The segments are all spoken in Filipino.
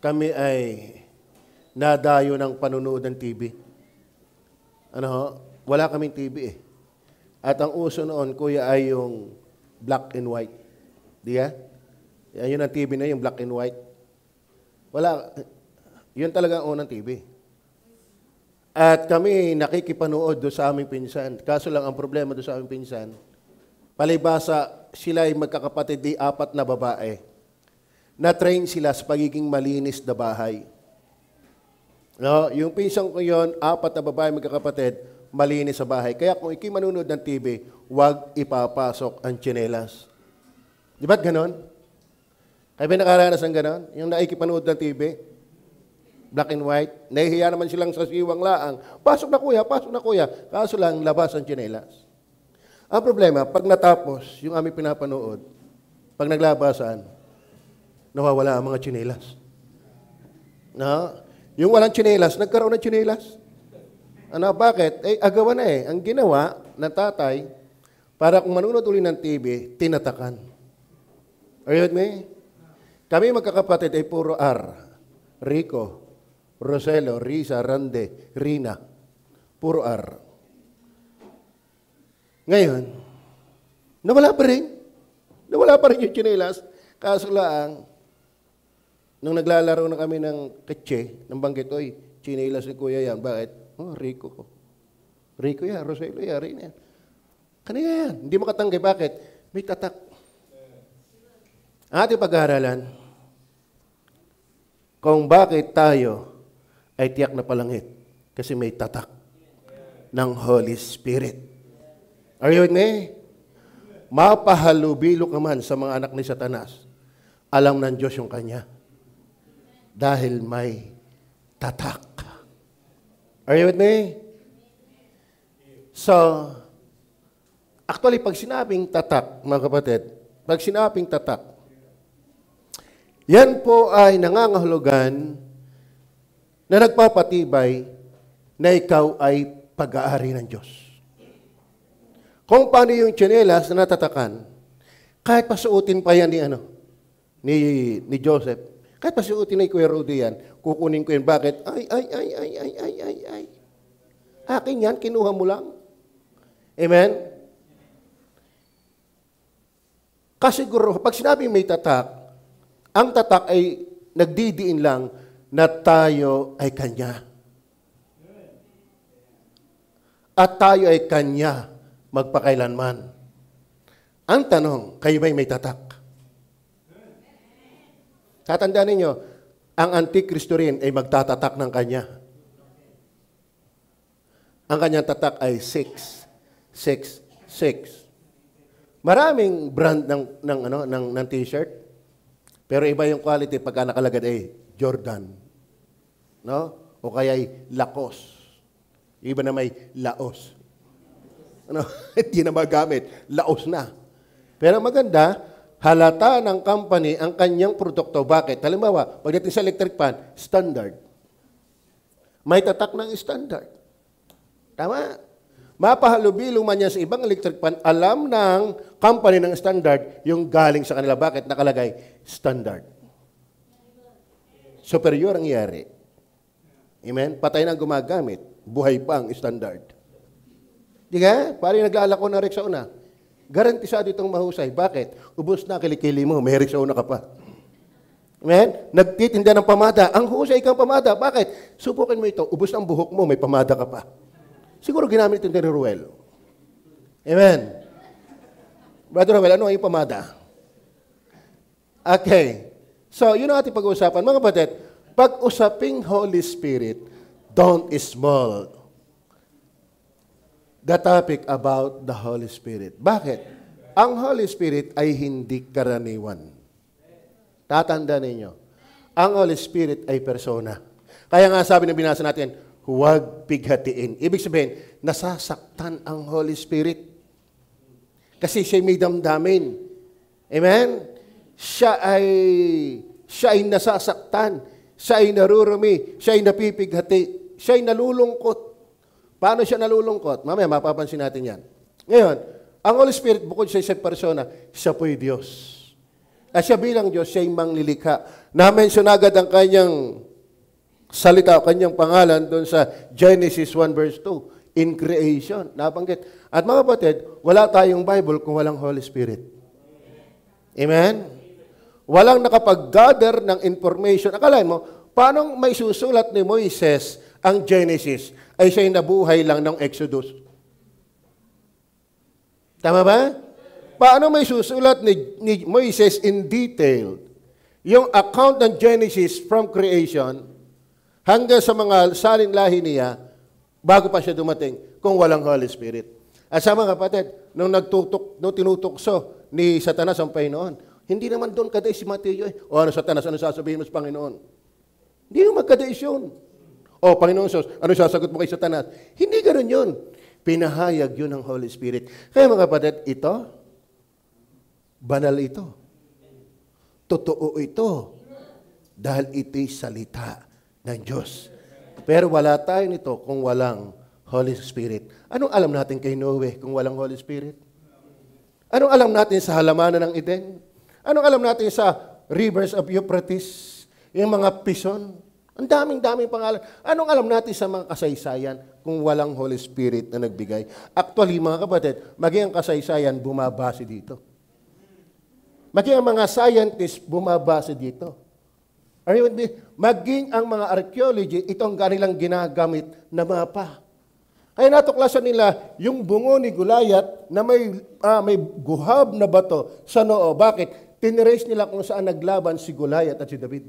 kami ay nadayo ng panunood ng TV. Ano ho? Wala kaming TV eh. At ang uso noon, kuya, ay yung black and white. Di ya? Yun ang TV na yung black and white. Wala. Yun talaga ang unang TV. At kami nakikipanood doon sa aming pinsan. Kaso lang ang problema doon sa aming pinsan, palibasa sila ay magkakapatid di 4 na babae. Na-train sila sa pagiging malinis na bahay. No, yung pinsan ko yun, 4 na babae magkakapatid, malinis sa bahay. Kaya kung ikay manunod ng TV, huwag ipapasok ang tsinelas. Di ba't ganon? Kaya ba nakaranas ng ganon? Yung nakikipanood ng TV, black and white, nahihiya naman silang sa siwang laang. Pasok na kuya. Kaso lang, labas ang tsinelas. Ang problema, pag natapos yung aming pinapanood, pag naglabasan, nawawala ang mga tsinelas. No? Yung walang tsinelas, nagkaroon ng tsinelas. Ano, bakit? Agawan na eh. Ang ginawa ng tatay, para kung manunod uli ng TV, tinatakan. Are you with me? Kami magkakapatid ay puro R. Rico, Roselo, Risa, Rande, Rina. Puro R. Ngayon, nawala pa rin. Nawala pa rin yung tsinelas. Kaso lang, nung naglalaro na kami ng ketse, ng banggit, oy, tsinelas ni kuya yan. Bakit? Oh, Rico. Rico yan, Roselo yan, Rina yan. Kanina yan. Hindi makatanggay. Bakit? May tatak. Ating pag-aaralan kung bakit tayo ay tiyak na palangit. Kasi may tatak ng Holy Spirit. Are you with me? Mapahalubilo ka man sa mga anak ni Satanas. Alam ng Diyos yung kanya. Dahil may tatak. Are you with me? So, actually, pag sinabing tatak, mga kapatid, pag sinabing tatak, yan po ay nangangahulugan na nagpapatibay na ikaw ay pag-aari ng Diyos. Kung paano yung tsinelas na natatakan, kahit pasuotin pa yan ni Joseph, kahit pasuotin na Kuya Rudy yan, kukunin ko yan. Bakit? Ay. Akin yan, kinuha mo lang. Amen? Kasiguro, pag sinabing may tatak, ang tatak ay nagdidiin lang na tayo ay Kanya. At tayo ay Kanya magpakailanman. Ang tanong, kayo ba'y may tatak? Tatandaan ninyo, ang Antikristo rin ay magtatatak ng Kanya. Ang kanyang tatak ay 666. Maraming brand ng t-shirt, pero iba yung quality pagka nakalagad ay Jordan. No? O kaya ay Lacoste. Iba na may Laos. Ano? Hindi na magamit. Laos na. Pero maganda, halata ng company ang kanyang produkto. Bakit? Halimbawa, pagdating sa electric fan, standard. May tatak ng standard. Tama? Mapahalubilo man yan sa ibang electric fan, alam ng company ng standard yung galing sa kanila. Bakit? Nakalagay, standard. Superior ang iyari. Amen? Patay na gumagamit. Buhay pa ang standard. Di ka? Parang naglalako na rin sa una. Garantisado itong mahusay. Bakit? Ubus na kilikili mo, may Rexona ka pa. Amen? Nagtitinda ng pamada. Ang husay kang pamada. Bakit? Subukin mo ito. Ubus ang buhok mo, may pamada ka pa. Siguro ginamit ito ni Ruel. Amen? Brother Ruel, ano ang yung pamada? Okay. So, yun ang ating pag-uusapan. Mga kapatid, pag-usaping Holy Spirit, don't small the topic about the Holy Spirit. Bakit? Ang Holy Spirit ay hindi karaniwan. Tatandaan ninyo, ang Holy Spirit ay persona. Kaya nga sabi na binasa natin, huwag pighatiin. Ibig sabihin, nasasaktan ang Holy Spirit. Kasi siya may damdamin. Amen? Siya ay nasasaktan. Siya ay narurumi. Siya ay napipighati. Siya ay nalulungkot. Paano siya nalulungkot? Mamaya, mapapansin natin yan. Ngayon, ang Holy Spirit, bukod sa isang persona, siya po'y Diyos. At siya bilang Diyos, siya'y manglilikha. Na-mention agad ang kanyang salita o kanyang pangalan doon sa Genesis 1 verse 2, in creation. Nabanggit. At mga kapatid, wala tayong Bible kung walang Holy Spirit. Amen? Walang nakapag-gather ng information. Akalain mo, paano may susulat ni Moises ang Genesis ay siya'y nabuhay lang ng Exodus? Tama ba? Paano may susulat ni Moises in detail yung account ng Genesis from creation hanggang sa mga salin-lahi niya bago pa siya dumating kung walang Holy Spirit? At sa mga kapatid, nung tinutukso ni Satanas ang Panginoon, hindi naman doon kaday si Mateo eh. O ano Satanas, ano sasabihin mo sa Panginoon? Hindi yung magkadais yun. O Panginoon Sos, ano sasagot mo kay Satanas? Hindi ganoon yun. Pinahayag yun ng Holy Spirit. Kaya mga kapatid, ito, banal ito. Totoo ito. Dahil ito'y salita ng Diyos. Pero wala tayo nito kung walang Holy Spirit. Anong alam natin kay Noe kung walang Holy Spirit? Anong alam natin sa halamanan ng Eden? Anong alam natin sa rivers of Euphrates? Yung mga pison? Ang daming pangalan. Anong alam natin sa mga kasaysayan kung walang Holy Spirit na nagbigay? Actually, mga kapatid, maging ang kasaysayan bumabase dito. Maging ang mga scientists bumabase dito. Are you with me? Maging ang mga archaeology, itong kanilang ginagamit na mapa. Kaya natuklasan nila yung bungo ni Goliath na may guhab na bato sa noo. Bakit? Tinrace nila kung saan naglaban si Goliath at si David.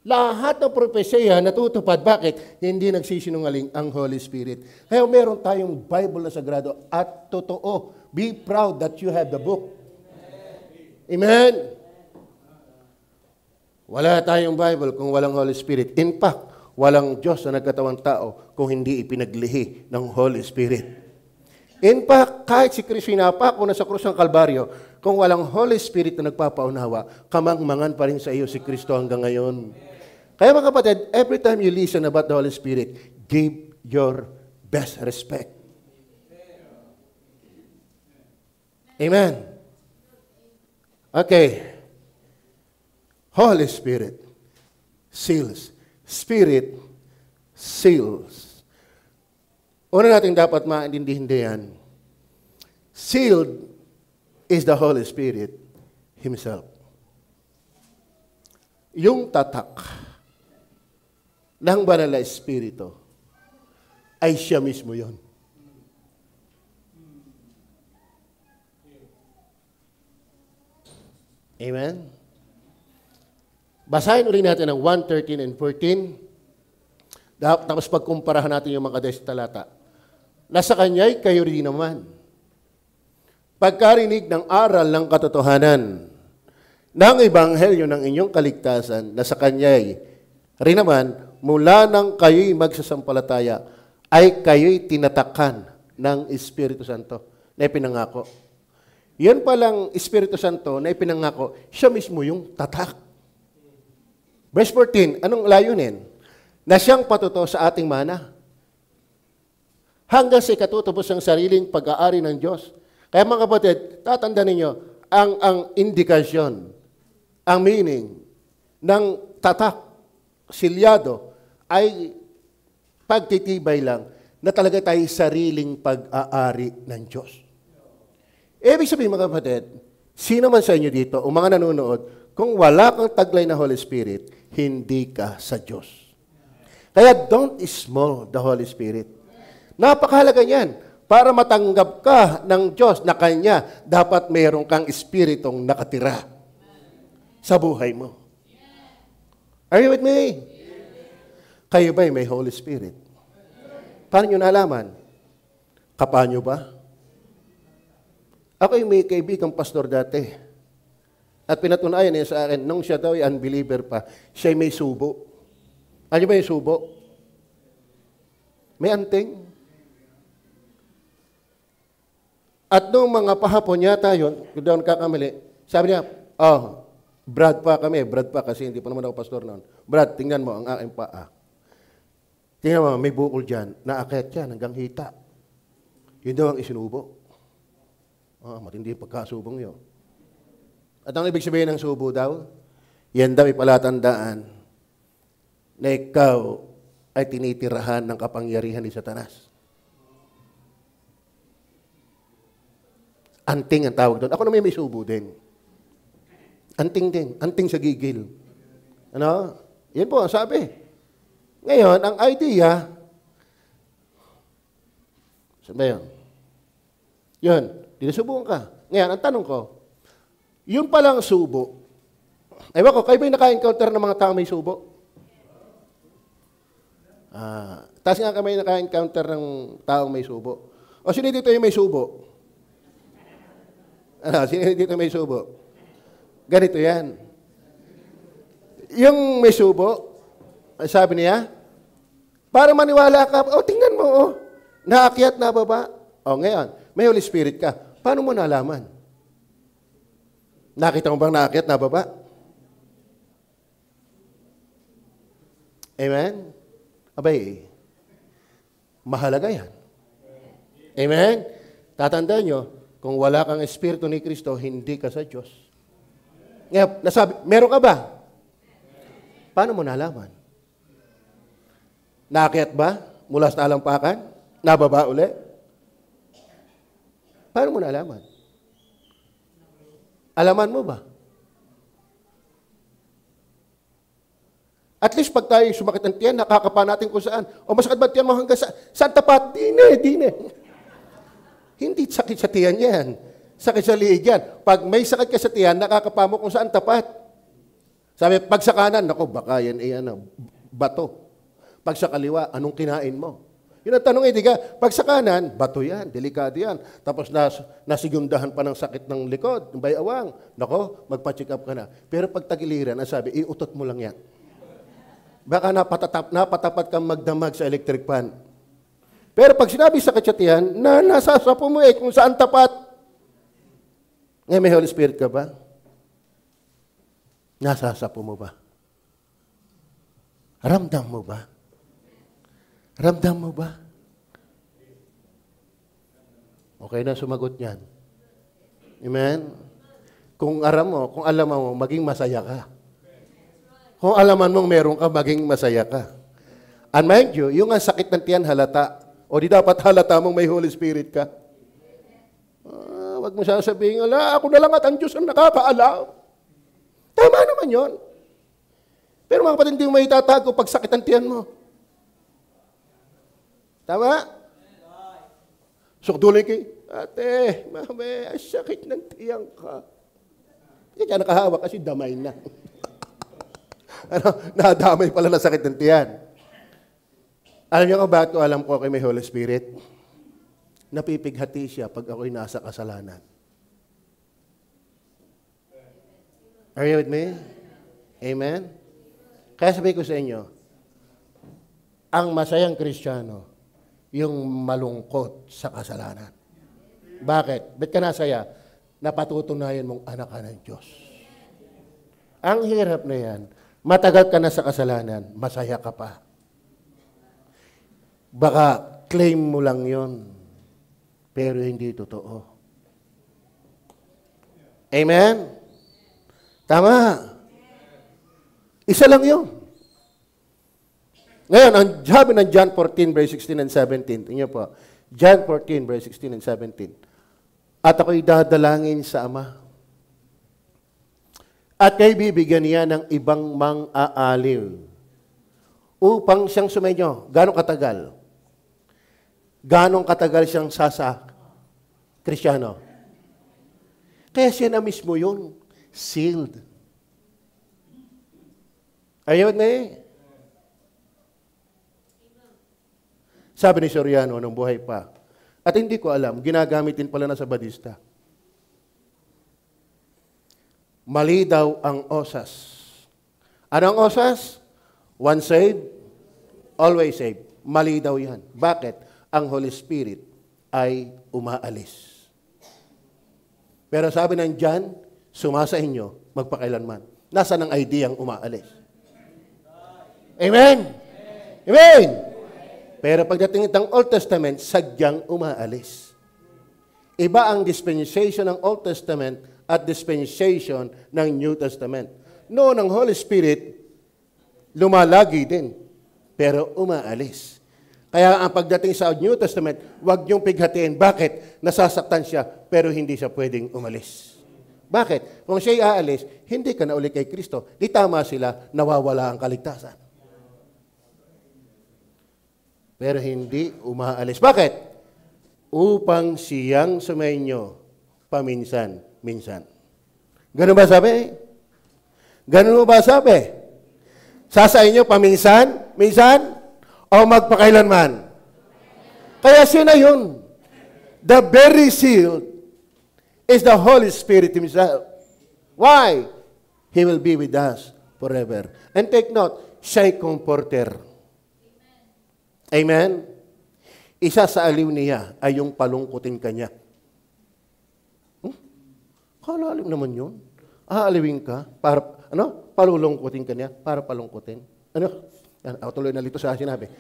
Lahat ng propesya natutupad. Bakit? Hindi nagsisinungaling ang Holy Spirit. Kaya meron tayong Bible na sagrado at totoo. Be proud that you have the book. Amen? Wala tayong Bible kung walang Holy Spirit. In fact, walang Diyos na nagkatawang tao kung hindi ipinaglihi ng Holy Spirit. In fact, kahit si Kristo napako na sa krus ng Kalbaryo, kung walang Holy Spirit na nagpapaunawa, kamangmangan pa rin sa iyo si Kristo hanggang ngayon. Kaya mga kapatid, every time you listen about the Holy Spirit, give your best respect. Amen. Okay. Holy Spirit seals. Spirit seals. Una natin dapat maintindihan, sealed is the Holy Spirit Himself. Yung tatak ng banal na Espiritu ay siya mismo yon. Amen? Basahin ulit natin ang 1:13 and 14. Tapos pagkumparahan natin yung mga talata. Nasa Kanya'y kayo rin naman. Pagkarinig ng aral ng katotohanan ng Ebanghelyo ng inyong kaligtasan, nasa Kanya'y rin naman, mula nang kayo'y magsasampalataya, ay kayo'y tinatakan ng Espiritu Santo na ipinangako. Yan palang Espiritu Santo na ipinangako, siya mismo yung tatak. Verse 14, anong layunin? Na siyang patuto sa ating mana. Hanggang sa ikatutubos ng sariling pag-aari ng Diyos. Kaya mga kapatid, tatandaan ninyo, ang indikasyon, ang meaning ng tatak, silyado, ay pagtitibay lang na talaga tayo sariling pag-aari ng Diyos. Ibig sabihin mga kapatid, sino man sa inyo dito, o mga nanonood, kung wala kang taglay na Holy Spirit, hindi ka sa Diyos. Kaya don't small the Holy Spirit. Napakahalaga niyan. Para matanggap ka ng Diyos na Kanya, dapat mayroon kang Espiritong nakatira sa buhay mo. Are you with me? Kayo ba'y may Holy Spirit? Paano nyo nalaman? Kapanyo ba? Ako'y may kaibigang pastor dati. At pinatunayan niya sa akin, nung siya daw ay unbeliever pa, siya'y may subo. Ano ba yung subo? May anting. At nung mga pahapon yata yun, kung doon kakamali, sabi niya, Brad pa kasi hindi pa naman ako pastor noon. Brad, tingnan mo ang aking paa. Tingnan mo, may bukol dyan, naakyat yan hanggang hita. Yun daw ang isinubo. Matindi yung pagkasubong yun. At ang ibig sabihin ng subo daw, yan daw ipalatandaan na ikaw ay tinitirahan ng kapangyarihan ni Satanas. Anting ang tawag doon. Ako naman may subo din. Anting din. Anting sa gigil. Ano? Yan po ang sabi. Ngayon, ang idea, sabi yun. Yun, dinasubukan ka. Ngayon, ang tanong ko, yung palang subo, ewan ko, kayo ba yung naka-encounter ng mga tao may subo? Taas nga kami naka-encounter ng taong may subo. O sino dito yung may subo? Sino dito may subo? Ganito yan. Yung may subo, sabi niya, para maniwala ka, tingnan mo, naakyat na baba. Ngayon, may Holy Spirit ka. Paano mo nalaman? Nakita mo bang naakyat na baba? Amen? Abay, mahalaga yan. Amen? Tatandaan nyo, kung wala kang Espiritu ni Kristo, hindi ka sa Diyos. Ngayon, nasabi, meron ka ba? Paano mo nalaman? Naakyat ba? Mula sa talampakan? Nababa uli? Paano mo nalaman? Alaman mo ba? At least pag tayo sumakit ng tiyan, nakakapa natin kung saan. O masakit ba tiyan mo hanggang saan tapat? Dine. Hindi sakit sa tiyan yan. Sakit sa liig yan. Pag may sakit ka sa tiyan, nakakapa mo kung saan tapat. Sabi, pag sa kanan, naku, baka yan bato. Pag sa kaliwa, anong kinain mo? Yun ang tanong, di ka, pag sa kanan, bato yan, delikado yan. Tapos nasigundahan pa ng sakit ng likod, ng bayawang. Nako, magpa-check up ka na. Pero pag tagiliran, sabi, iutot mo lang yan. Baka napatapat kang magdamag sa electric fan. Pero pag sinabi sa katsatihan, nasasapo mo kung saan tapat. Ngayon, may Holy Spirit ka ba? Nasasapo mo ba? Ramdam mo ba? Ramdam mo ba? Okay na sumagot niyan. Amen? Kung alam mo, maging masaya ka. Kung alaman mong meron ka, maging masaya ka. And mind you, yung ang sakit ng tiyan halata, o di dapat halata mong may Holy Spirit ka. Wag mo sasabihin, ako na lang at ang Diyos ang nakakaalam. Tama naman yon. Pero mga kapatid, hindi mo may itatago pag sakit ang tiyan mo. Tama? Sukduloy kayo, ate, mame, sakit ng tiyan ka. Hindi ka nakahawa kasi damay na. Nadamay pala na sakit ng tiyan. Alam niyo kung bakit ko alam ko kay may Holy Spirit? Napipighati siya pag ako'y nasa kasalanan. Are you with me? Amen? Kaya sabi ko sa inyo, ang masayang Kristiyano, yung malungkot sa kasalanan. Bakit? Ba't ka nasaya? Napatutunayan mong anak ka ng Diyos. Ang hirap na yan, matagal ka na sa kasalanan, masaya ka pa. Baka claim mo lang yon, pero hindi totoo. Amen? Tama. Isa lang yun. Ngayon, ang sabi ng John 14, verse 16 and 17, tingnan po, John 14, verse 16 and 17, at ako'y dadalangin sa Ama, at kayo bibigyan niya ng ibang mang-aaliw, upang siyang sumainyo. Gano'ng katagal? Gano'ng katagal siyang Kristiyano? Kaya siya na mismo yun, sealed. Ayaw na eh. Sabi ni Soriano nung buhay pa. At hindi ko alam, ginagamitin pala na sa Badista. Mali daw ang osas. Anong osas? Once saved, always saved. Mali daw yan. Bakit? Ang Holy Spirit ay umaalis. Pero sabi ng John, sumasa inyo, magpakailanman. Nasaan ang idea ang umaalis? Amen? Amen? Pero pagdating ng Old Testament, sadyang umaalis. Iba ang dispensation ng Old Testament at dispensation ng New Testament. Noon, ang Holy Spirit, lumalagi din, pero umaalis. Kaya ang pagdating sa New Testament, huwag niyong pighatiin. Bakit? Nasasaktan siya, pero hindi siya pwedeng umalis. Bakit? Kung siya'y aalis, hindi ka na uli kay Kristo. Di tama sila, nawawala ang kaligtasan. Pero hindi umaalis. Bakit? Upang siyang sumainyo paminsan-minsan. Ganun ba sabi? Ganun ba sabi? Sa inyo paminsan-minsan o magpakailanman? Kaya sino yun? The very seal is the Holy Spirit Himself. Why? He will be with us forever. And take note, siya'y comforter. Amen? Isa sa aliw niya ay yung palungkutin kanya. Kalalim naman yun. Aaliwin ka para, palulungkutin kanya para palungkutin. Tuloy na lito sa sinabi.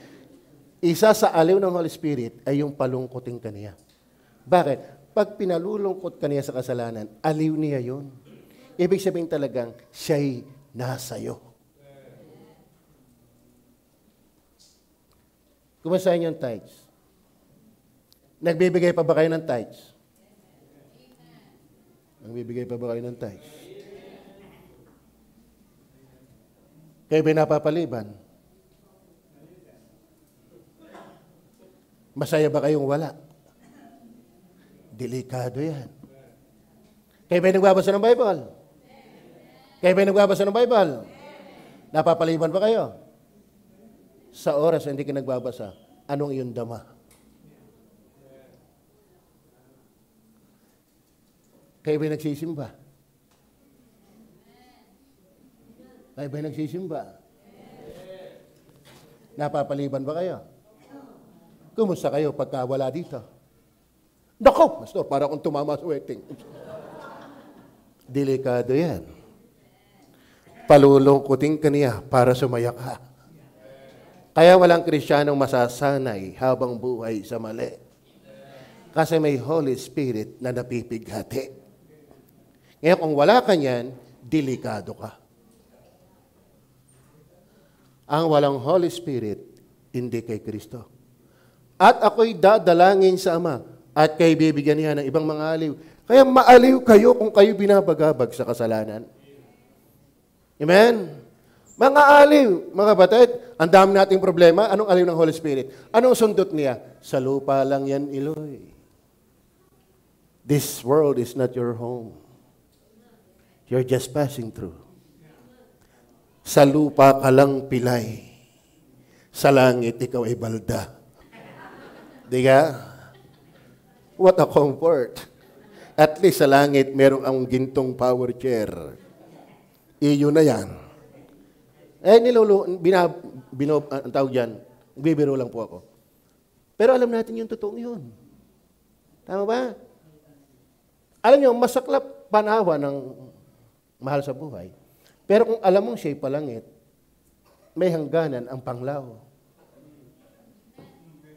Isa sa aliw ng Holy Spirit ay yung palungkutin kanya. Bakit? Pag pinalulungkot kanya sa kasalanan, aliw niya yun. Ibig sabihin talagang siya'y nasayo. Kumusta yung tithes? Nagbibigay pa ba kayo ng tithes? Nagbibigay pa ba kayo ng tithes? Kayo ba napapaliban? Masaya ba kayong wala? Delikado yan. Kayo ba nagbabasa ng Bible? Kayo ba nagbabasa ng Bible? Napapaliban ba kayo? Sa oras na hindi ka nagbabasa, anong iyong dama? Kayo ba nagsisimba? Kayo ba nagsisimba? Napapaliban ba kayo? Kumusta kayo pagka wala dito? Nako, Pastor, para akong tumama sa wedding. Delikado yan. Palulungkutin ka niya para sumaya ka. Kaya walang Kristiyanong masasanay habang buhay sa mali. Kasi may Holy Spirit na napipighati. Ngayon, kung wala ka niyan, delikado ka. Ang walang Holy Spirit, hindi kay Kristo. At ako'y dadalangin sa Ama at kayo bibigyan niya ng ibang mga aliw. Kaya maaliw kayo kung kayo binabagabag sa kasalanan. Amen? Mga aliw, mga batid, ang dami nating problema. Anong aliw ng Holy Spirit? Anong sundot niya? Sa lupa lang yan, Iloy. This world is not your home. You're just passing through. Sa lupa ka lang pilay. Sa langit, ikaw ay balda. Di ka? What a comfort. At least sa langit, merong ang gintong power chair. Iyo na yan. Ang tawag dyan, bibiro lang po ako. Pero alam natin yung totoong yun. Tama ba? Alam nyo, masaklap panawa ng mahal sa buhay. Pero kung alam mong siya'y palangit, may hangganan ang panglaw.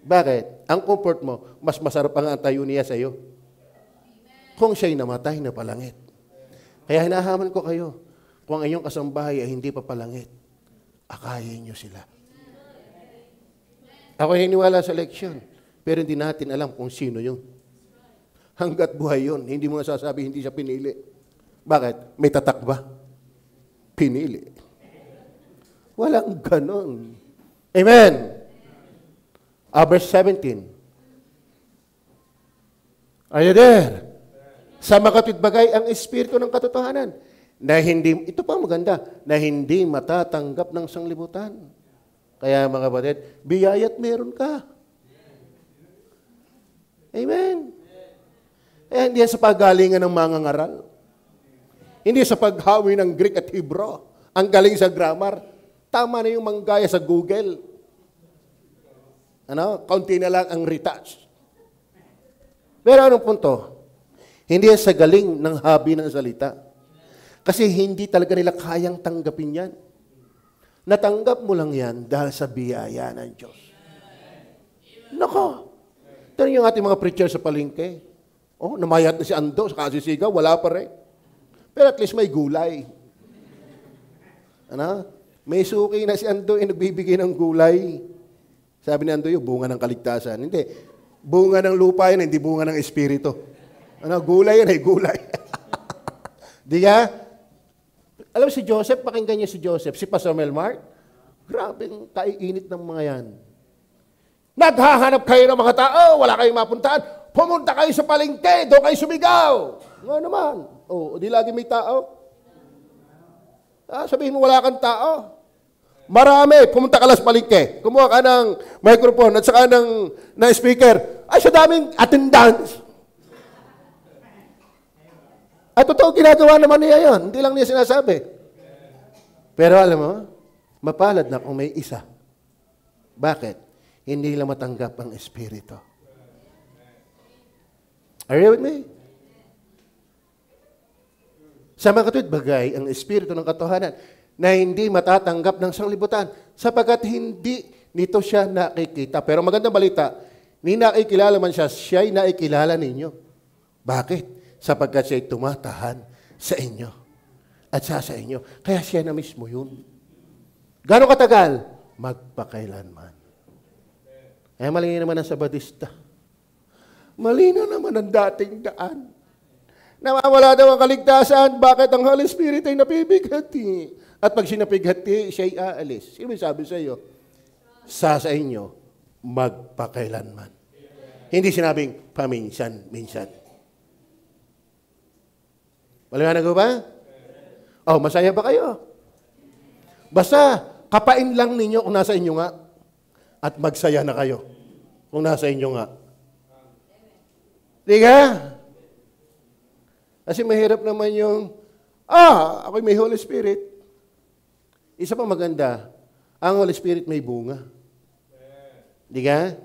Bakit? Ang comfort mo, mas masarap ang tayo niya sa iyo. Kung siya'y namatay na palangit. Kaya hinahaman ko kayo, kung ang inyong kasambahay ay hindi pa palangit, akayin nyo sila. Ako hiniwala sa eleksyon, pero hindi natin alam kung sino yun. Hanggat buhay yun, hindi mo nasasabi hindi siya pinili. Bakit? May tatak ba? Pinili. Walang ganon. Amen. Verse 17. Are you there? Sa makatwidbagay ang espiritu ng katotohanan na hindi, ito pa maganda, na hindi matatanggap ng sanglibutan. Kaya mga batid, biyaya't meron ka. Amen. Hindi sa paggalingan ng mga ngaral. Hindi sa paghawi ng Greek at Hebrew. Ang galing sa grammar. Tama na yung manggaya sa Google. Kaunti na lang ang retouch. Pero anong punto? Hindi sa galing ng habi ng salita. Kasi hindi talaga nila kayang tanggapin yan. Natanggap mo lang yan dahil sa biyaya ng Diyos. Nako! Ito yung ating mga preacher sa palengke. Namayat na si Ando, sa kasisigaw, wala pa rin. Pero at least may gulay. Ano? May suki na si Andoy nagbibigay ng gulay. Sabi ni Andoy, bunga ng kaligtasan. Hindi. Bunga ng lupa yan, hindi bunga ng espiritu. Ano? Gulay yan, gulay. Di ka? Alam si Joseph, pakinggan niyo si Joseph, si Pastor Melmar. Grabe ang kaiinit ng mga yan. Naghahanap kayo ng mga tao, wala kayong mapuntahan. Pumunta kayo sa palengke, doon kayo sumigaw. Nga naman. Di lagi may tao. Sabihin mo, wala kang tao. Marami. Pumunta ka lang sa palengke. Kumuha ka ng microphone at saka ng speaker. Ay, sa daming attendance. At totoo, ginagawa naman niya yun. Hindi lang niya sinasabi. Pero alam mo, mapalad na kung may isa. Bakit? Hindi lang matanggap ang Espiritu. Are you with me? Sa mga katuwid bagay, ang Espiritu ng katotohanan na hindi matatanggap ng sanglibutan sapagkat hindi nito siya nakikita. Pero magandang balita, ni nakikilala man siya, siya'y nakikilala ninyo. Bakit? Sapagkat siya'y tumatahan sa inyo at sa inyo. Kaya siya na mismo yun. Gano'ng katagal? Magpakailanman. Eh, malinaw naman ang Sabadista. Malinaw naman ang dating daan. Nawawala daw ang kaligtasan. Bakit ang Holy Spirit ay napibighati? At pag sinapighati, siya'y aalis. Sino sabi sa iyo? Sa inyo, magpakailanman. Hindi sinabing paminsan-minsan. Maliwanag ko ba? Masaya ba kayo? Basta, kapain lang ninyo kung nasa inyo nga. At magsaya na kayo kung nasa inyo nga. Di ka? Kasi mahirap naman yung, ako'y may Holy Spirit. Isa pa maganda, ang Holy Spirit may bunga. Di ka?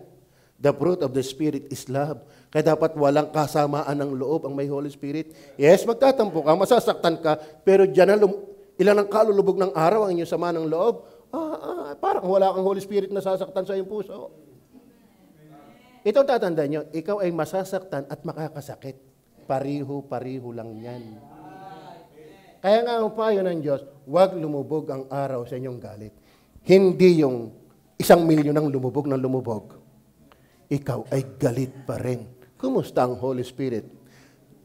The fruit of the Spirit is love. Kaya dapat walang kasamaan ng loob ang may Holy Spirit. Yes, magtatampo ka, masasaktan ka, pero dyan na ilan ang kalulubog ng araw ang inyong sama ng loob. Parang wala kang Holy Spirit na sasaktan sa iyong puso. Ito ang tatandaan nyo, ikaw ay masasaktan at makakasakit. Pariho-pariho lang yan. Kaya nga ang payo ng Diyos, huwag lumubog ang araw sa inyong galit. Hindi yung 1,000,000 ang lumubog ng lumubog. Ikaw ay galit pa rin. Kumusta ang Holy Spirit?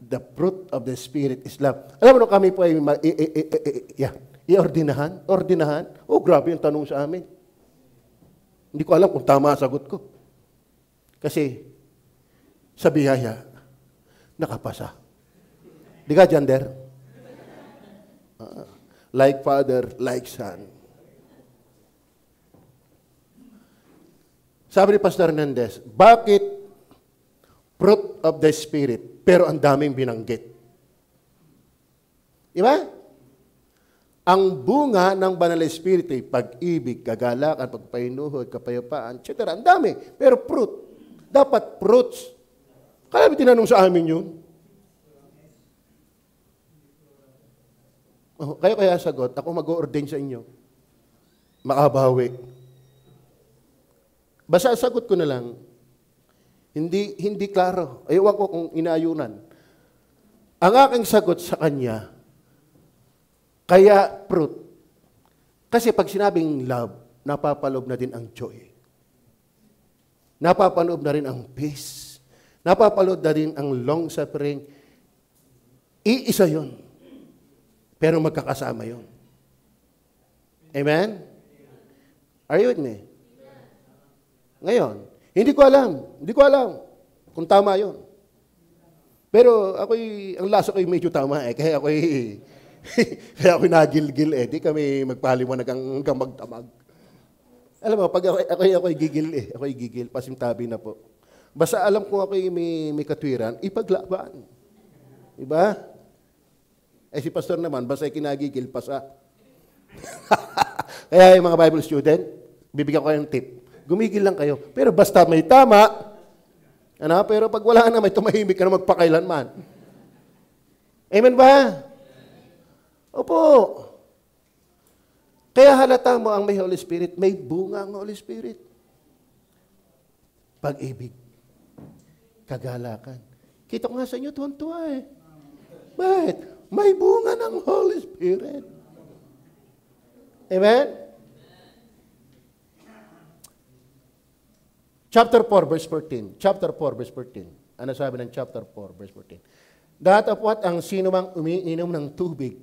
The fruit of the Spirit is love. Alam mo, no, kami po ay i-ordinahan. Ordinahan? Grabe yung tanong sa amin. Hindi ko alam kung tama ang sagot ko. Kasi, sa biyaya, nakapasa. Di ka, Jander? Like father, like son. Sabi ni Pastor Hernandez, bakit fruit of the Spirit, pero ang daming binanggit? Di ba? Ang bunga ng Banal na Espiritu ay pag-ibig, kagalakan, pagpainuhod, kapayapaan, etc. Ang dami, pero fruit. Dapat fruits. Kaya tinanong sa amin yun. Kayo kaya sagot, ako mag-o-ordain sa inyo. Makabawi. Basta sagot ko na lang, hindi klaro. Ewan ko kung inaayunan. Ang aking sagot sa kanya, kaya fruit. Kasi pag sinabing love, napapaloob na din ang joy. Napapaloob na rin ang peace. Napapaloob na rin ang long suffering. Iisa yun. Pero magkakasama yun. Amen? Are you with me? Ngayon, hindi ko alam kung tama yun. Pero ang laso ko'y medyo tama kaya ako'y nagilgil Di kami magpaliwanag hanggang magtamag. Alam mo, pag ako'y gigil ako'y gigil, pasimtabi na po. Basta alam ko ako'y may katwiran, ipaglaban. Diba? Si pastor naman, basta kinagigil, pasa. Kaya yung mga Bible student, bibigyan ko kayo ng tip. Gumigil lang kayo. Pero basta may tama, pero pag wala na, may tumahimik ka na magpakailanman. Amen ba? Opo. Kaya halata mo ang may Holy Spirit, may bunga ang Holy Spirit. Pag-ibig. Kagalakan. Kita ko nga sa inyo, tuwan-tuwa Bakit? may bunga ng Holy Spirit. Amen? Chapter 4, verse 14. Chapter 4, verse 14. Ano sabi ng chapter 4, verse 14? Datapwat ang sino mang umiinom ng tubig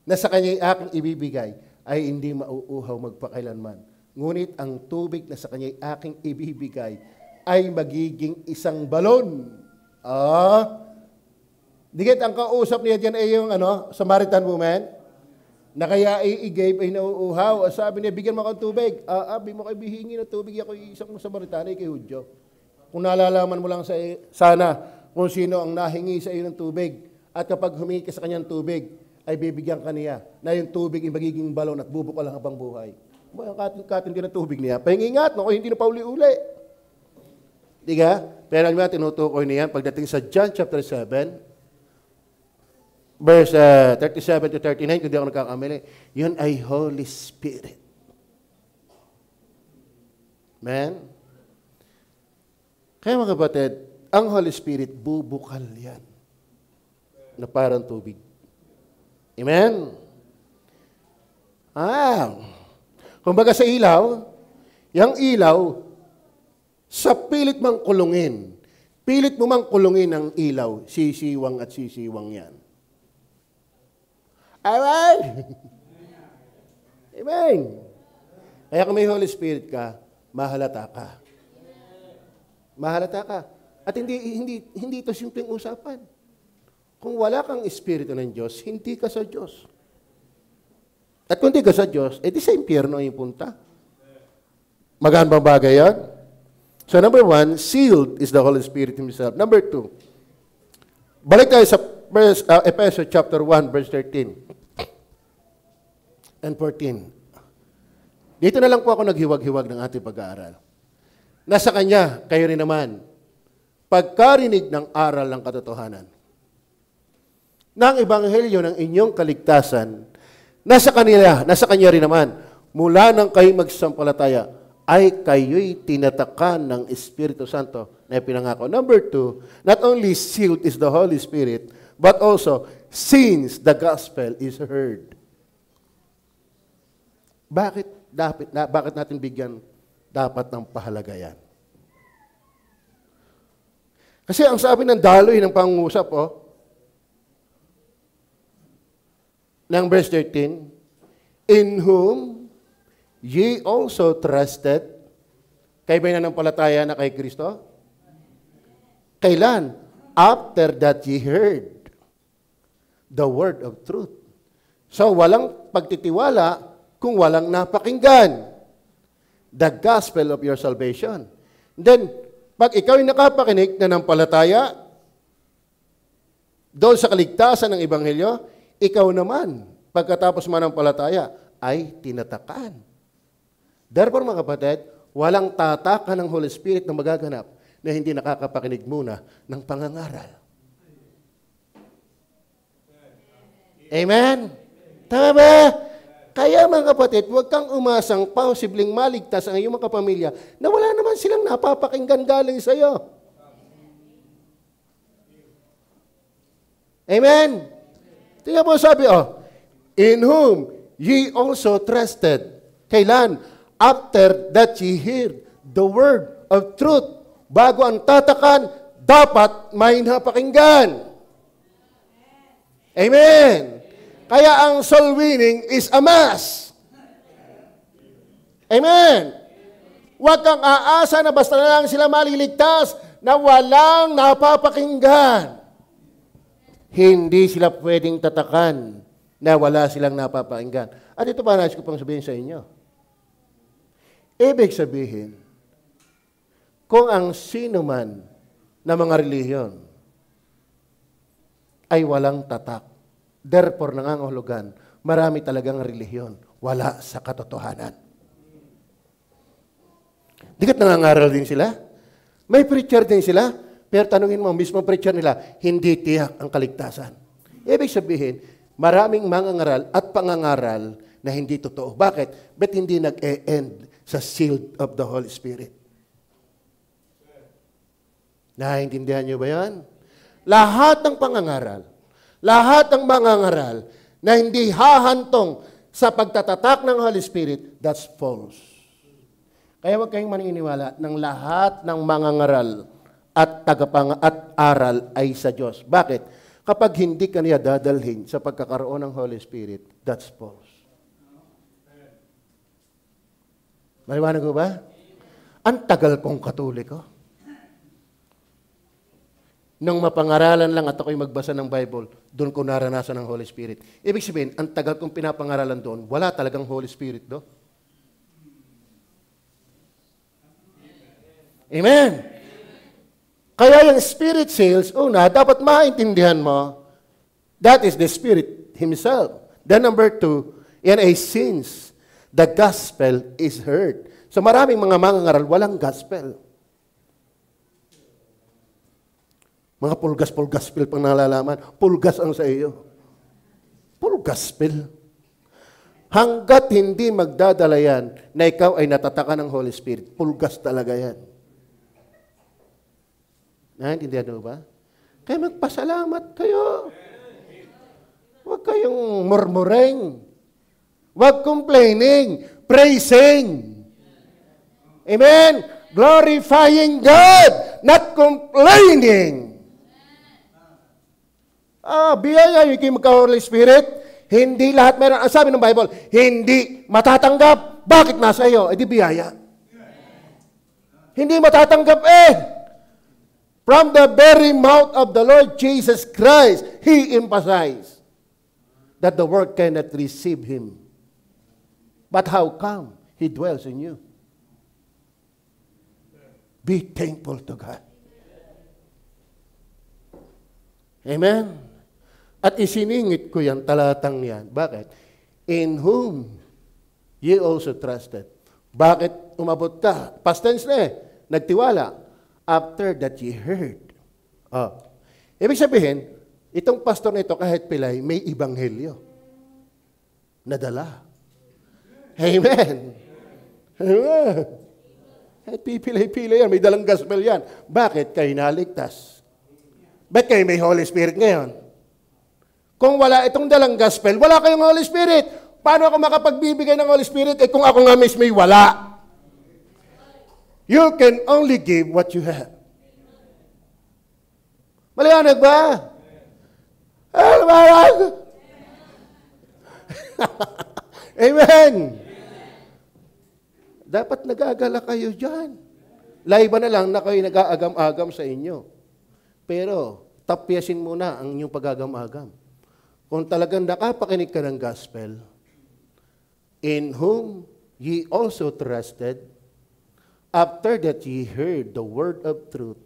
na sa kanya'y aking ibibigay ay hindi mauuhaw magpakailanman. Ngunit ang tubig na sa kanya'y aking ibibigay ay magiging isang balon. Dikit ang kausap niya dyan ay yung Samaritan woman na kaya i-gave ay nauuhaw. Sabi niya, bigyan mo akong tubig. Abi mo kayo bihingi ng tubig. Ako isang Samaritano, kay Hudyo. Kung nalalaman mo lang sana kung sino ang nahingi sa iyo ng tubig. At kapag humingi ka sa kanyang tubig, ay bibigyan ka niya na yung tubig ay magiging balon at bubukal ang habang buhay. Ang katin din ng tubig niya. Pahingingat, hindi na pa uli-uli. Diga? Pero alam mo, tinutukoy niyan pagdating sa John chapter 7, verse 37 to 39, kung di ako nagkakamali, yun ay Holy Spirit. Amen? Kaya mga kapatid, ang Holy Spirit, bubukal yan na parang tubig. Amen? Kumbaga sa ilaw, yung ilaw, sa pilit mang kulungin, pilit mo mang kulungin ang ilaw, sisiwang at sisiwang yan. Amen? Amen? Kaya kung may Holy Spirit ka, mahalata ka. Mahalata ka. At hindi ito simpleng usapan. Kung wala kang Espiritu ng Diyos, hindi ka sa Diyos. At kung hindi ka sa Diyos, di sa impyerno yung punta. Magaan bang bagay yan? So number 1, sealed is the Holy Spirit Himself. Number 2, balik tayo sa Ephesians chapter 1, verse 13 and 14. Dito na lang po ako naghiwag-hiwag ng ating pag-aaral. Nasa Kanya, kayo rin naman, pagkarinig ng aral ng katotohanan, ng ebanghelyo ng inyong kaligtasan, nasa Kanya rin naman, mula nang kayo magsampalataya, ay kayo'y tinatakan ng Espiritu Santo na ipinangako. Number 2, not only sealed is the Holy Spirit, but also, since the gospel is heard. Bakit natin bigyan dapat ng pahalaga yan? Kasi ang sabi ng daloy ng pangungusap, ng verse 13, in whom ye also trusted. Kayo ba'y nanampalataya na kay Kristo? Kailan? After that ye heard the word of truth. So, walang pagtitiwala kung walang napakinggan. The gospel of your salvation. Then, pag ikaw ay nakapakinig na nampalataya doon sa kaligtasan ng Ebanghelyo, ikaw naman, pagkatapos manampalataya, ay tinatakan. Therefore, mga kapatid, walang tatakan ng Holy Spirit na magaganap na hindi nakakapakinig muna ng pangangaral. Amen? Tama ba? Kaya mga kapatid, huwag kang umasang posibleng maligtas ang iyong mga kapamilya na wala naman silang napapakinggan galing sa iyo. Amen? Tingnan mo sabi, in whom ye also trusted. Kailan? After that ye heard the word of truth. Bago ang tatakan, dapat may napakinggan. Amen? Kaya ang soul winning is a must. Amen? Huwag kang aasa na basta na lang sila maliligtas na walang napapakinggan. Hindi sila pwedeng tatakan na wala silang napapakinggan. At ito pa nais ko pang sabihin sa inyo. Ibig sabihin, kung ang sino man na mga relihiyon ay walang tatak, therefore nangangahulugan, marami talagang relihiyon, wala sa katotohanan. Dikit nangangaral din sila. May preacher din sila, pero tanungin mo, mismo preacher nila, hindi tiyak ang kaligtasan. Ibig sabihin, maraming mangangaral at pangangaral na hindi totoo. Bakit? Ba't hindi nag-e-end sa sealed of the Holy Spirit? Naintindihan niyo ba yan? Lahat ng pangangaral, Lahat ng mangangaral na hindi hahantong sa pagtatatak ng Holy Spirit, that's false. Kaya huwag kayong maniniwala ng lahat ng mangangaral at aral ay sa Diyos. Bakit? Kapag hindi ka niya dadalhin sa pagkakaroon ng Holy Spirit, that's false. Maliwanag ko ba? Ang tagal kong Katoliko. Nung mapangaralan lang at ako'y magbasa ng Bible, doon ko naranasan ng Holy Spirit. Ibig sabihin, ang tagal kong pinapangaralan doon, wala talagang Holy Spirit doon. Amen. Kaya yung Spirit seals, una, dapat maintindihan mo, that is the Spirit Himself. Then number 2, yan ay since the gospel is heard. So maraming mga mangangaral, walang gospel. Mga pulgas-pulgaspel pang nalalaman. Pulgas ang sa iyo. Pulgaspel. Hanggat hindi magdadala yan na ikaw ay natataka ng Holy Spirit, pulgas talaga yan. Naintindihan mo ba? Kaya magpasalamat kayo. Huwag kayong murmuring. Huwag complaining. Praising. Amen? Glorifying God, not complaining. Biyaya yung kayo magka-Holy Spirit, hindi lahat meron. Ang sabi ng Bible, hindi matatanggap. Bakit nasa iyo? Eh di biyaya. Hindi matatanggap From the very mouth of the Lord Jesus Christ, He emphasized that the world cannot receive Him. But how come He dwells in you? Be thankful to God. Amen? At isiningit ko yan, talatang yan. Bakit? In whom ye also trusted. Bakit umabot ka? Past tense na nagtiwala. After that ye heard. Ibig sabihin, itong pastor na ito kahit pilay, may ibanghelyo. Nadala. Amen. Amen. Kahit pipilay-pilay yan, may dalang gospel yan. Bakit kayo naligtas? Ba't kayo may Holy Spirit ngayon? Kung wala itong dalang gospel, wala kayong Holy Spirit. Paano ako makapagbibigay ng Holy Spirit kung ako nga mismo wala? You can only give what you have. Maliwanag ba? Maliwanag? Amen. Dapat nag-aagala kayo dyan. Laiba na lang na kayo nag-aagam-agam sa inyo. Pero, tapyasin muna ang inyong pag-agam-agam. Kung talagang nakapakinig ka ng gospel, in whom ye also trusted, after that ye heard the word of truth.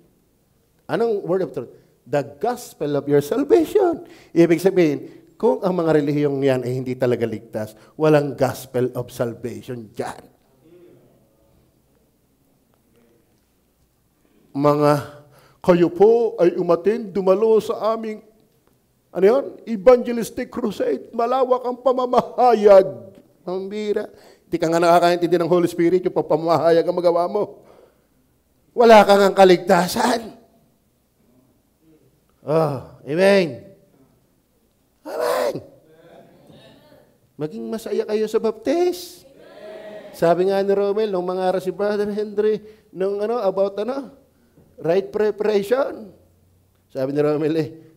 Anong word of truth? The gospel of your salvation. Ibig sabihin, kung ang mga relihiyong yan ay hindi talaga ligtas, walang gospel of salvation dyan. Mga kayo po ay umatin, dumalo sa aming evangelistic crusade, malawak ang pamamahayag. Ang bira. Hindi ka nga nakakaintindi ng Holy Spirit, yung pamamahayag ang magawa mo. Wala kang ang kaligtasan. Amen. Amen. Maging masaya kayo sa baptis. Sabi nga ni Romel, nung mangara si Brother Henry, nung about right preparation. Sabi ni Romel,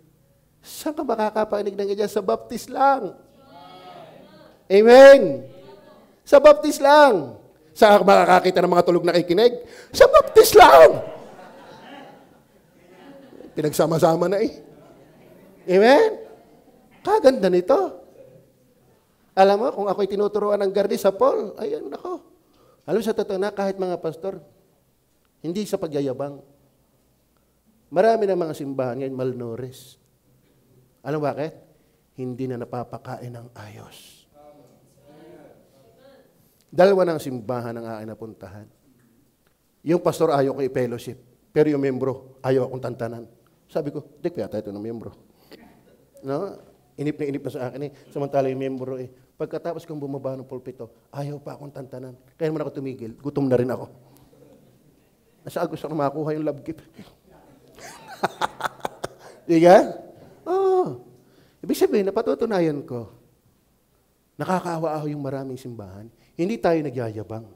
saan ka makakapanig ng ganyan? Sa baptis lang. Amen. Sa baptis lang. Saan ka makakakita ng mga tulog na kikinig? Sa baptis lang. Pinagsama-sama na Amen. Kaganda nito. Alam mo, kung ako'y tinuturuan ng gardi sa Paul, ayun, nako. Alam mo, sa totoo na, kahit mga pastor, hindi sa pagyayabang. Marami na mga simbahan ngayon malnourished. Alam bakit? Hindi na napapakain ng ayos. Dalawa ng simbahan ang aking napuntahan. Yung pastor ayaw ko i-fellowship, pero yung membro ayaw akong tantanan. Sabi ko, di kaya tayo ito ng membro. No? Inip na sa akin samantala yung membro pagkatapos kong bumaba ng pulpito, ayaw pa akong tantanan. Kaya naman ako tumigil, gutom na rin ako. Nasa gusto ko makakuha yung love gift. Diga? Ibig sabihin, napatutunayan ko, nakakaawa yung maraming simbahan. Hindi tayo nagyayabang.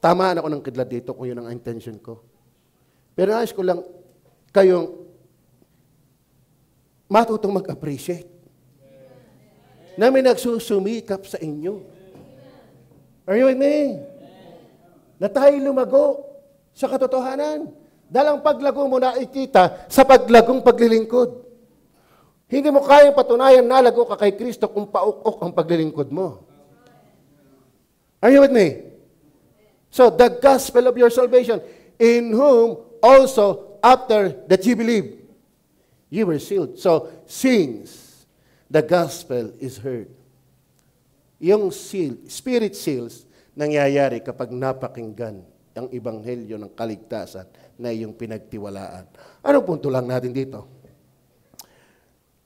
Tamaan ako ng kidlat dito kung yun ang intention ko. Pero nais ko lang kayong matutong mag-appreciate na may nagsusumikap sa inyo. Are you with me? Na tayo lumago sa katotohanan. Dahil ang paglago mo nakikita sa paglagong paglilingkod. Hindi mo kayang patunayan na lago ka kay Kristo kung pauk-ok ang paglilingkod mo. Are you with me? So, the gospel of your salvation, in whom also after that you believe, you were sealed. So, since the gospel is heard, yung seal, spirit seals, nangyayari kapag napakinggan ang ebanghelyo ng kaligtasan na iyong pinagtiwalaan. Anong punto lang natin dito?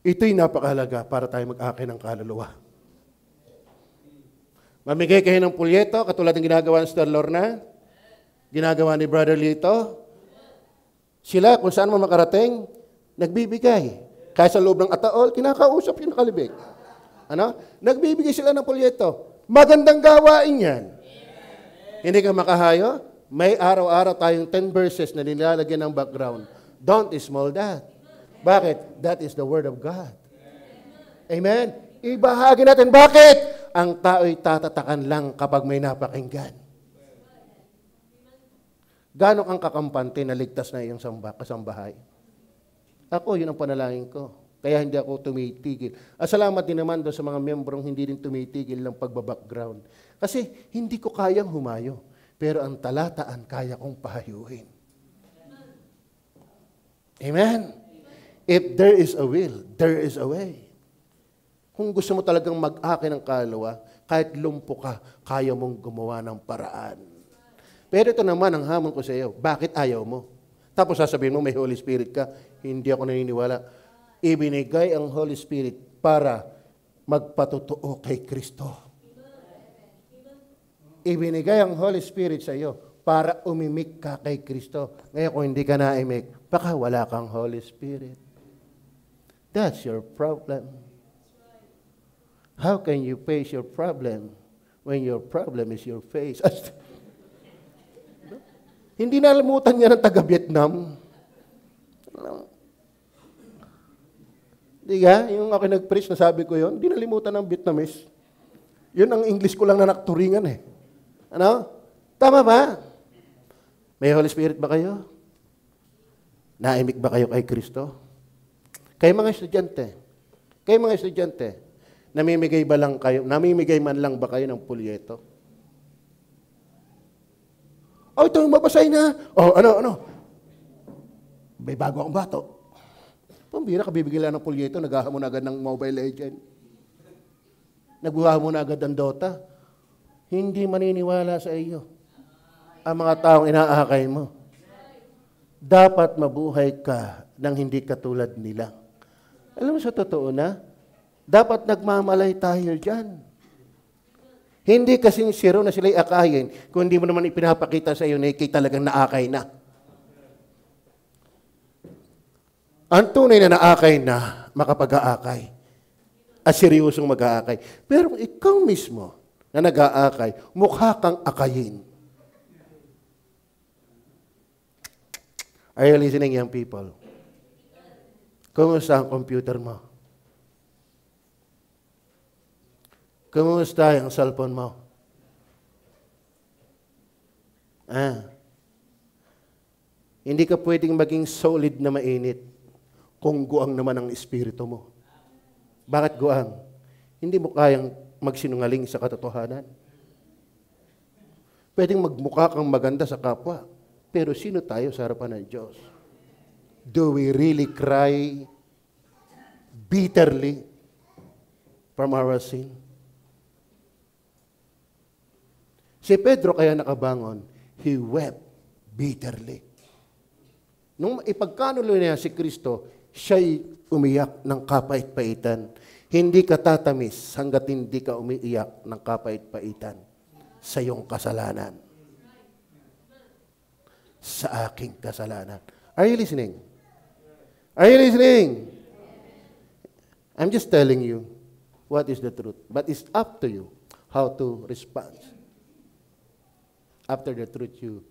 Ito'y napakahalaga para tayo mag-akin ng kaluluwa. Mamigay kayo ng pulyeto, katulad ng ginagawa ni Sister Lorna, ginagawa ni Brother Lito. Sila, kung saan mo makarating, nagbibigay. Kaya sa loob ng ataol, kinakausap yung nakalibig. Ano? Nagbibigay sila ng pulyeto. Magandang gawain yan. Hindi ka makahayo? May araw-araw tayong 10 verses na nilalagyan ng background. Don't small that. Bakit? That is the Word of God. Amen? Ibahagi natin. Bakit? Ang tao'y tatatakan lang kapag may napakinggan. Gaano kang kakampante na ligtas na iyong kasambahay? Ako, yun ang panalangin ko. Kaya hindi ako tumitigil. Salamat din naman doon sa mga membrong hindi din tumitigil ng pagbabackground. Kasi hindi ko kayang humayo. Pero ang talataan kaya kong pahayuhin. Amen? If there is a will, there is a way. Kung gusto mo talagang mag-akin ng kaluluwa, kahit lumpo ka, kaya mong gumawa ng paraan. Pero ito naman ang hamon ko sa iyo. Bakit ayaw mo? Tapos sasabihin mo, may Holy Spirit ka. Hindi ako naniniwala. Ibinigay ang Holy Spirit para magpatotoo kay Kristo. Ibinigay ang Holy Spirit sa iyo para umimik ka kay Kristo. Ngayon kung hindi ka naimik, baka wala kang Holy Spirit. That's your problem. How can you face your problem when your problem is your face? Hindi nalimutan niya ng taga-Vietnam. Di ka? Yung ako nag-preach, nasabi ko yun, hindi nalimutan ng Vietnamese. Yun ang English ko lang na nakturingan eh. Ano? Tama ba? May Holy Spirit ba kayo? Naimik ba kayo kay Kristo? Kayo mga estudyante, namimigay man lang ba kayo ng pulyeto? Oh, ito yung mabasay na. Oh, ano? May bago akong bato. Pambira ka, bibigyan lang ng pulyeto, naghahamon agad ng Mobile Legend. Nagbuhamon agad ng Dota. Hindi maniniwala sa iyo ang mga taong inaakay mo. Dapat mabuhay ka nang hindi katulad nila. Alam mo sa totoo na, dapat nagmamalay tayo dyan. Hindi kasing siro na sila'y akayin, kung hindi mo naman ipinapakita sa iyo na ikay talagang naakay na. Ang tunay na naakay na, makapag-aakay. At seryosong mag-aakay. Pero ikaw mismo na nag-aakay, mukha kang akayin. Are you listening, young people? Kumusta ang computer mo? Kumusta ang cellphone mo? Hindi ka pwedeng maging solid na mainit kung guang naman ang espiritu mo. Bakit guang? Hindi mo kayang magsinungaling sa katotohanan. Pwedeng magmukha kang maganda sa kapwa, pero sino tayo sa harapan ng Diyos? Do we really cry bitterly from our sin? Si Pedro kaya nakabangon, he wept bitterly. Nung ipagkanulo niya si Kristo, siya'y umiyak ng kapait-paitan. Hindi ka tatamis hanggat hindi ka umiiyak ng kapait-paitan sa iyong kasalanan. Sa aking kasalanan. Are you listening? Are you listening? I'm just telling you what is the truth. But it's up to you how to respond. After the truth you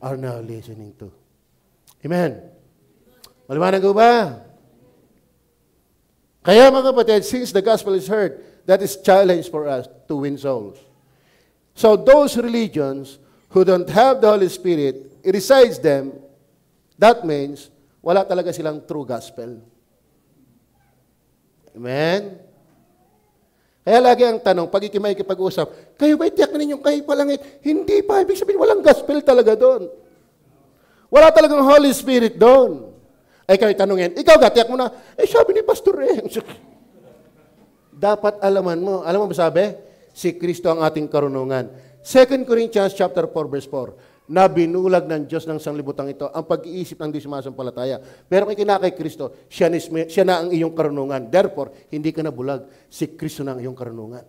are now listening to. Amen. Maliwanag ko ba? Kaya mga kapatid, since the gospel is heard, that is challenge for us to win souls. So those religions who don't have the Holy Spirit, it resides them, that means wala talaga silang true gospel. Amen? Kaya lagi ang tanong, pag ikipag-usap, kayo ba itiyak na ninyong kayo palangit? Hindi pa. Ibig sabihin, walang gospel talaga doon. Wala talagang Holy Spirit doon. Ay kayo tanongin, ikaw tiyak mo na, sabi ni Pastor Reng. Dapat alaman mo. Alam mo ba sabi? Si Kristo ang ating karunungan. 2 Corinthians chapter 4 verse 4. Na binulag ng Diyos ng sanglibutan ito ang pag-iisip ng di sumasampalataya. Pero kung kinakay Kristo, siya na ang iyong karunungan. Therefore, hindi ka na bulag. Si Kristo na ang iyong karunungan.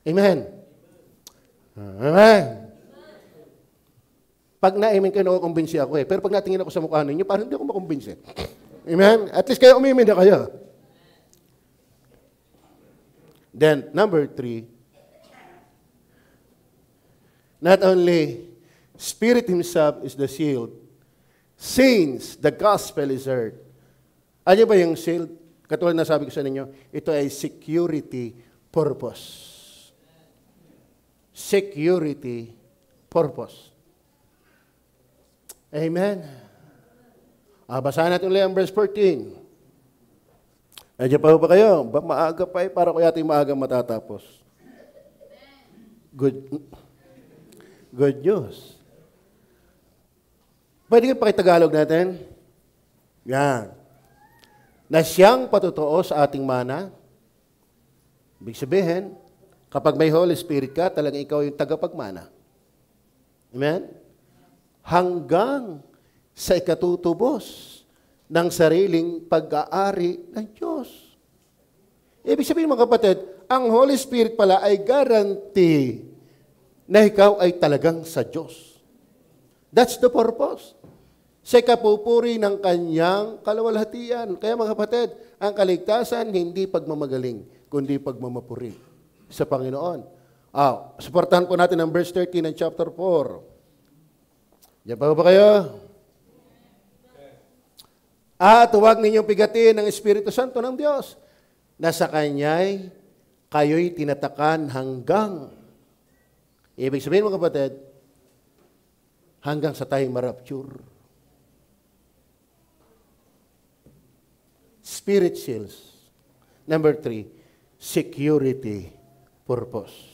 Amen. Amen. Pag na-amen kayo, nakukumbinsi ako eh. Pero pag natingin ako sa mukha ninyo, parang hindi ako makumbinsi. Amen? At least kayo umimin na kayo. Then, number 3, not only Spirit Himself is the shield, since the gospel is heard. Ano ba yung shield? Katulad na sabi ko sa ninyo, ito ay security purpose. Security purpose. Amen. Basahin natin ulit ang verse 14. Nandiyan pa ba kayo? Maaga pa para ko yata yung maaga matatapos. Good news. Pwede kayo pakitagalog natin? Yan. Na siyang patutuo sa ating mana. Ibig sabihin, kapag may Holy Spirit ka, talagang ikaw yung tagapagmana. Amen? Hanggang sa ikatutubos ng sariling pag-aari ng Diyos. Ibig sabihin mga kapatid, ang Holy Spirit pala ay guarantee na ikaw ay talagang sa Diyos. That's the purpose. Sa kapupuri ng kanyang kalawalhatian. Kaya mga kapatid, ang kaligtasan hindi pagmamagaling, kundi pagmamapuri sa Panginoon. Suportahan po natin ang verse 13 ng chapter 4. Diyan pa ba kayo? Huwag ninyong pigatin ang Espiritu Santo ng Diyos na sa Kanya'y kayo'y tinatakan hanggang, ibig sabihin mga kapatid, hanggang sa tayo marapture. Spirit seals. Number 3, security purpose.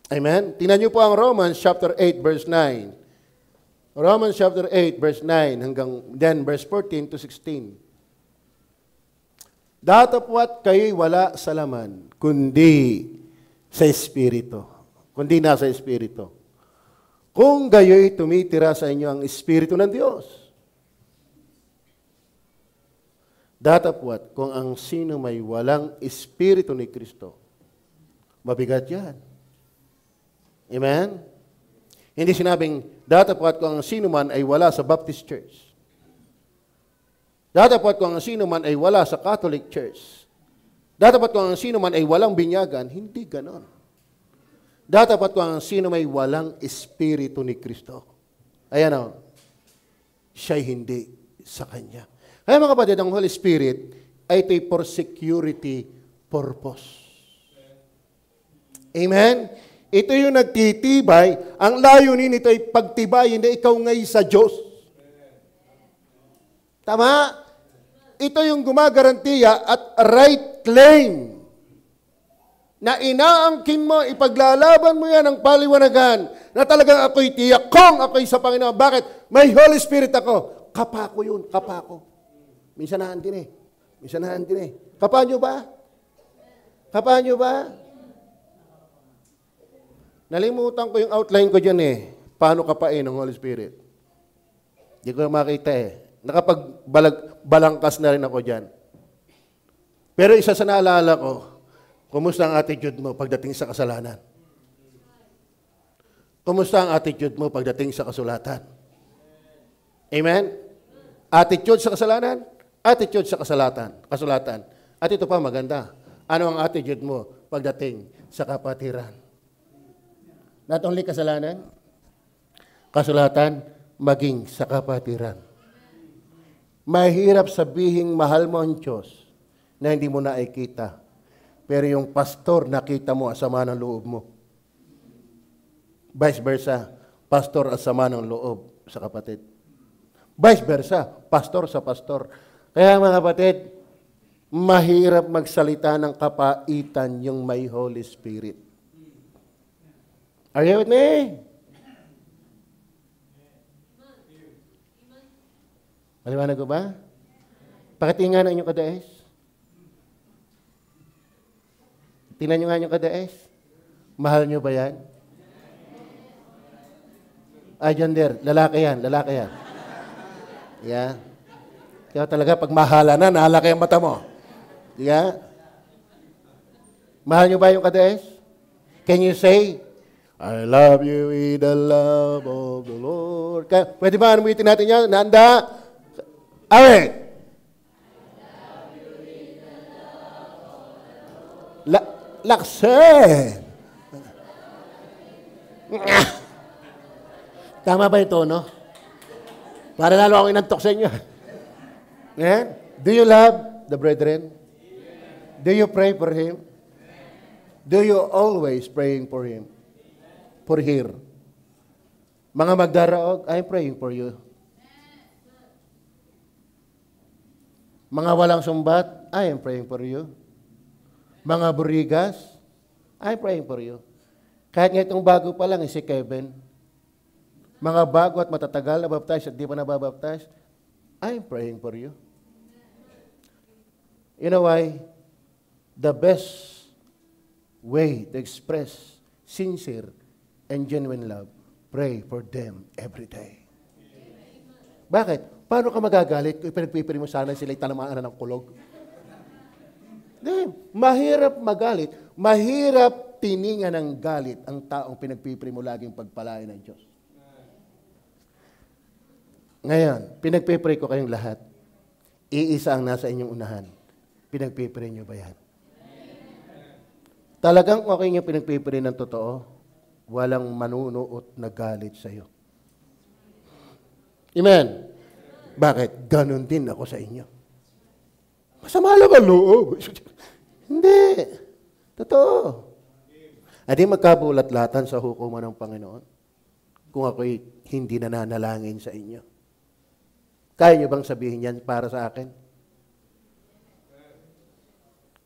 Amen? Tingnan niyo po ang Romans chapter 8 verse 9. Romans chapter 8 verse 9 hanggang then verse 14 to 16. Datapwat kayo'y wala sa laman, kundi sa Espiritu. Kundi nasa Espiritu. Kung gayo'y tumitira sa inyo ang Espiritu ng Diyos. Datapwat kung ang sino may walang Espiritu ni Kristo, mabigat yan. Amen? Hindi sinabing, datapwat kung ang sino man ay wala sa Baptist Church. Datapwat kung ang sino man ay wala sa Catholic Church. Datapwat kung ang sino man ay walang binyagan. Hindi ganon. Datapwat kung ang sino may walang Espiritu ni Kristo. Ayan o, siya'y hindi sa Kanya. Kaya mga kapatid, ang Holy Spirit ay ito'y for security purpose. Amen? Ito yung nagtitibay. Ang layunin nito ay pagtibayin na ikaw ngay sa Diyos. Tama? Ito yung gumagarantiya at right claim na inaangkin mo, ipaglalaban mo yan ang paliwanagan na talagang ako'y tiyak kong ako'y sa Panginoon. Bakit? May Holy Spirit ako. Kapako yun, kapako. Minsan nahandin eh. Kapa nyo ba? Kapa nyo ba? Nalimutan ko yung outline ko dyan eh. Paano kapain ng Holy Spirit? Hindi ko makita eh. Nakapagbalangkas na rin ako dyan. Pero isa sa naalala ko, kumusta ang attitude mo pagdating sa kasalanan? Kumusta ang attitude mo pagdating sa kasulatan? Amen? Attitude sa kasalanan, attitude sa kasulatan. At ito pa maganda. Ano ang attitude mo pagdating sa kapatiran? Not only kasalanan, kasulatan, maging sa kapatiran. Mahirap sabihing mahal mo ang Diyos na hindi mo nakikita. Pero yung pastor, nakita mo ang sama ng loob mo. Vice versa, pastor ang sama ng loob sa kapatid. Vice versa, pastor sa pastor. Kaya mga kapatid, mahirap magsalita ng kapaitan yung may Holy Spirit. Are you with me? Maliwanag ko ba? Pakitingnan ang inyong kadaes. Tingnan nyo nga inyong kadaes. Mahal nyo ba yan? Gender. Lalaki yan. Yeah. Kaya talaga, pag mahala na, nahalaki ang mata mo. Yeah. Mahal nyo ba yung kadaes? Can you say, I love you with the love of the Lord. Pwede ba anumitin natin yan? Nanda? Amen. Lakse. Tama ba yung tono? Para lalo akong inantok sa inyo. Yeah? Do you love the brethren? Do you pray for him? Do you always praying for him? For her? Mga magdaraog, I'm praying for you. Mga walang sumbat, I am praying for you. Mga burigas, I'm praying for you. Kahit nga itong bago pa lang, si Kevin, mga bago at matatagal na baptize at di pa nababaptize, I'm praying for you. You know why? The best way to express sincere and genuine love, pray for them every day. Bakit? Paano ka magagalit kung pinagpipili mo sana sila'y talamaan ng kulog? Mahirap magalit. Mahirap tiningan ng galit ang taong pinagpipili mo laging pagpalain ng Diyos. Ngayon, pinagpipili ko kayong lahat. Iisa ang nasa inyong unahan. Pinagpipili nyo ba yan? Talagang okay nyo pinagpipili ng totoo, walang manunuot na galit sa'yo. Amen? Bakit? Ganon din ako sa inyo. Masama lang ang loob. Hindi. Totoo. At di magkabulat-latan sa hukuman ng Panginoon kung ako'y hindi nananalangin sa inyo. Kaya niyo bang sabihin yan para sa akin?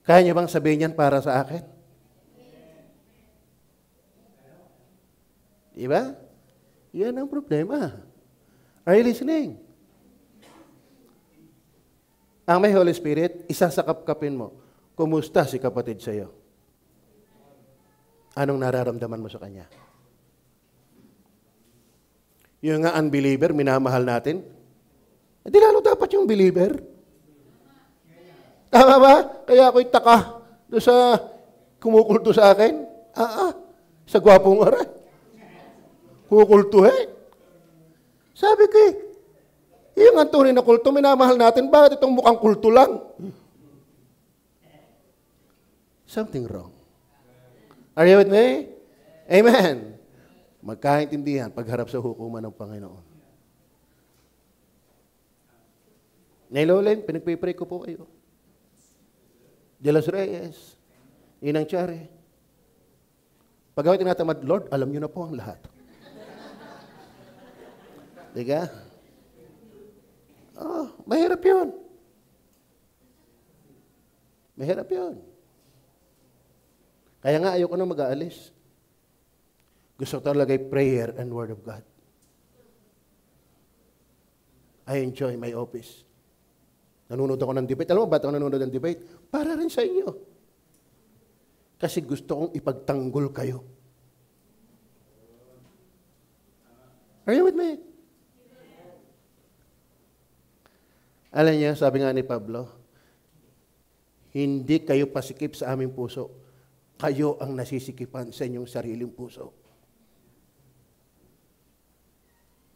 Kaya niyo bang sabihin yan para sa akin? Diba? Yan ang problema. Are you listening? Ang may Holy Spirit, isasakap-kapin mo. Kumusta si kapatid sa'yo? Anong nararamdaman mo sa kanya? Yung nga unbeliever, minamahal natin, di lalo dapat yung believer. Tama ba? Kaya ako'y taka doon sa kumukulto sa akin. Sa gwapong aray. Kukultuhin. Sabi ko yung ang tunay na kulto, minamahal natin, bakit itong mukhang kulto lang? Something wrong. Are you with me? Amen. Magkaintindihan pagharap sa hukuman ng Panginoon. Nailolin, pinagpipray ko po kayo. De los Reyes, Inang Chari. Pag ako'y tinatamad, Lord, alam niyo na po ang lahat. Diga? Mahirap yun. Mahirap yun. Kaya nga ayoko na mag-aalis. Gusto ko talaga prayer and word of God. I enjoy my office. Nanonood ako ng debate. Alam mo ba't ako nanonood ng debate? Para rin sa inyo. Kasi gusto kong ipagtanggol kayo. Are you with me? Alam niya, sabi nga ni Pablo, hindi kayo pasikip sa aming puso. Kayo ang nasisikipan sa inyong sariling puso.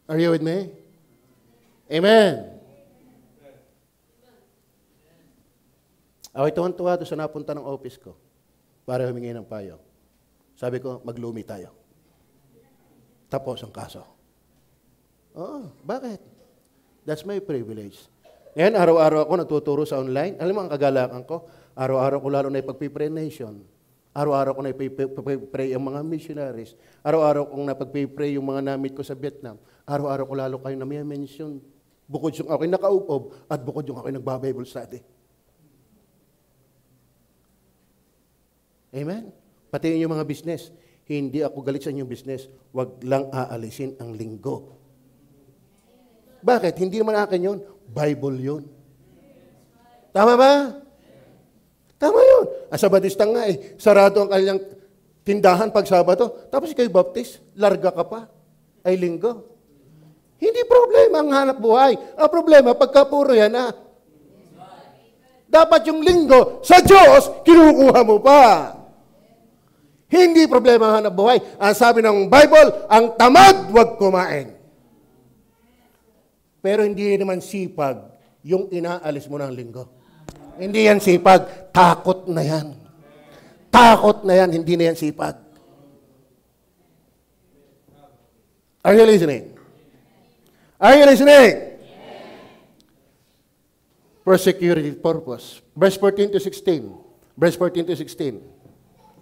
Are you with me? Amen. Ako'y tuwan-tuwa doon sa napunta ng office ko para humingi ng payo. Sabi ko, maglumi tayo. Tapos ang kaso. Oo, bakit? That's my privilege. Ngayon, araw-araw ako nagtuturo sa online. Alam mo ang kagalakan ko? Araw-araw ko lalo na ipag-pray nation. Araw-araw ko na ipag-pray ang mga missionaries. Araw-araw kong napag-pray yung mga namit ko sa Vietnam. Araw-araw ko lalo kayo na may mention. Bukod yung ako'y nakaupob at bukod yung ako'y nagba-Bible study. Amen? Pati yung mga business. Hindi ako galit sa inyong business. Huwag lang aalisin ang linggo. Bakit? Hindi naman akin yun. Bible yun. Tama ba? Tama yun. Sabadista nga sarado ang kanyang tindahan pag Sabado. Tapos ikaw baptist, larga ka pa. Ay linggo. Hindi problema ang hanap buhay. Ang problema, pagka puro yan na. Dapat yung linggo sa Diyos, kinukuha mo pa. Hindi problema ang hanap buhay. Ang sabi ng Bible, ang tamad, huwag kumain. Pero hindi naman sipag yung inaalis mo ng linggo. Hindi yan sipag. Takot na yan. Takot na yan. Hindi na yan sipag. Are you listening? Are you listening? For security purpose. Verse 14 to 16. Verse 14 to 16.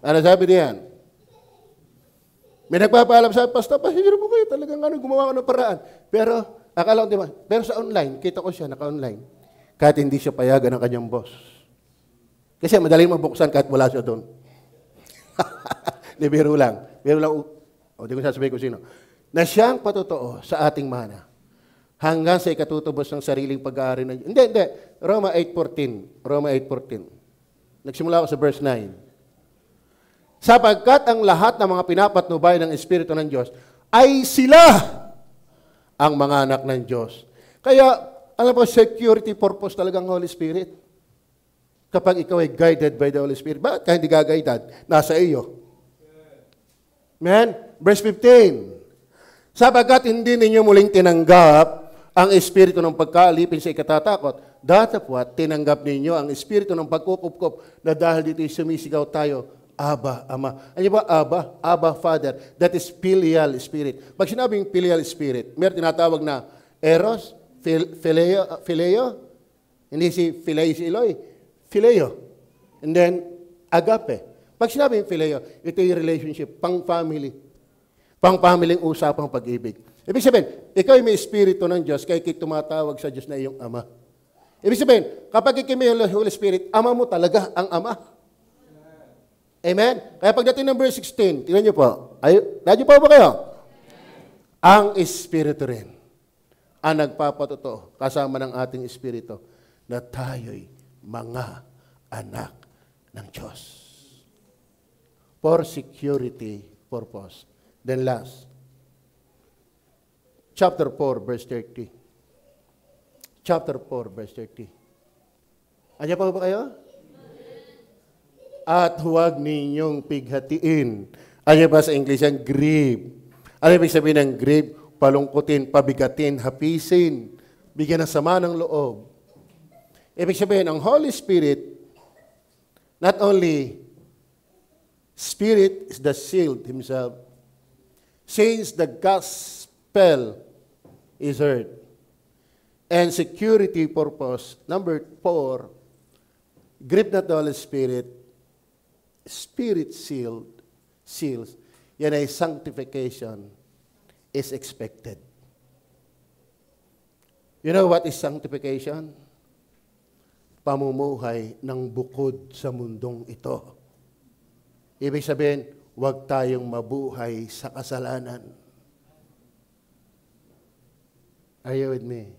Ano sabi diyan? May nagpapaalam sa pastor, pastor mo kayo talagang gumawa ko ng paraan. Pero, akala ko, di ba? Pero sa online, kita ko siya, naka-online. Kahit hindi siya payagan ng kanyang boss. Kasi madaling mabuksan kahit wala siya doon. Di, biro lang. Biro lang, di ko sasabihin kung sino. Na siyang patotoo sa ating mana. Hanggang sa ikatutubos ng sariling pag-aari ng... Hindi. Roma 8:14. Roma 8:14. Nagsimula ako sa verse 9. Sapagkat ang lahat ng mga pinapatnubay ng Espiritu ng Diyos ay sila ang mga anak ng Diyos. Kaya, alam po, security purpose talagang Holy Spirit. Kapag ikaw ay guided by the Holy Spirit, bakit ka hindi gagaydan? Nasa iyo. Amen? Verse 15. Sapagkat hindi ninyo muling tinanggap ang Espiritu ng pagkaalipin sa ikatatakot, datapwat tinanggap ninyo ang Espiritu ng pagkukupkup na dahil dito'y sumisigaw tayo, Abba, Ama. Ano ba Abba? Abba, Father. That is filial spirit. Pag sinabing filial spirit, meron tinatawag na Eros, Phileo, hindi si Eloy, Phileo. And then, Agape. Pag sinabing Phileo, ito yung relationship, pang-family. Pang-familyng usapang pag-ibig. Ibig sabihin, ikaw ay may Espiritu ng Diyos, kaya tumatawag sa Diyos na iyong Ama. Ibig sabihin, kapag ikaw may Holy Spirit, Ama mo talaga ang Ama. Amen? Kaya pagdating ng verse 16, tingnan niyo po. Nadyo pa ba kayo? Ang Espiritu rin ang nagpapatotoo kasama ng ating Espiritu na tayo'y mga anak ng Diyos. For security purpose. Then last, chapter 4, verse 30. Chapter 4, verse 30. Andiyan pa ba kayo? At huwag ninyong pighatiin. Ano ba sa English yan? Grieve. Ano ibig sabihin ng grieve? Palungkutin, pabigatin, hapisin, bigyan ng sama ng loob. Ibig sabihin, ang Holy Spirit, not only Spirit is the sealed Himself, since the gospel is heard, and security purpose, number 4, grieve not the Holy Spirit, Spirit seals, yan ay sanctification is expected. You know what is sanctification? Pamumuhay ng bukod sa mundong ito. Ibig sabihin, huwag tayong mabuhay sa kasalanan. Are you with me?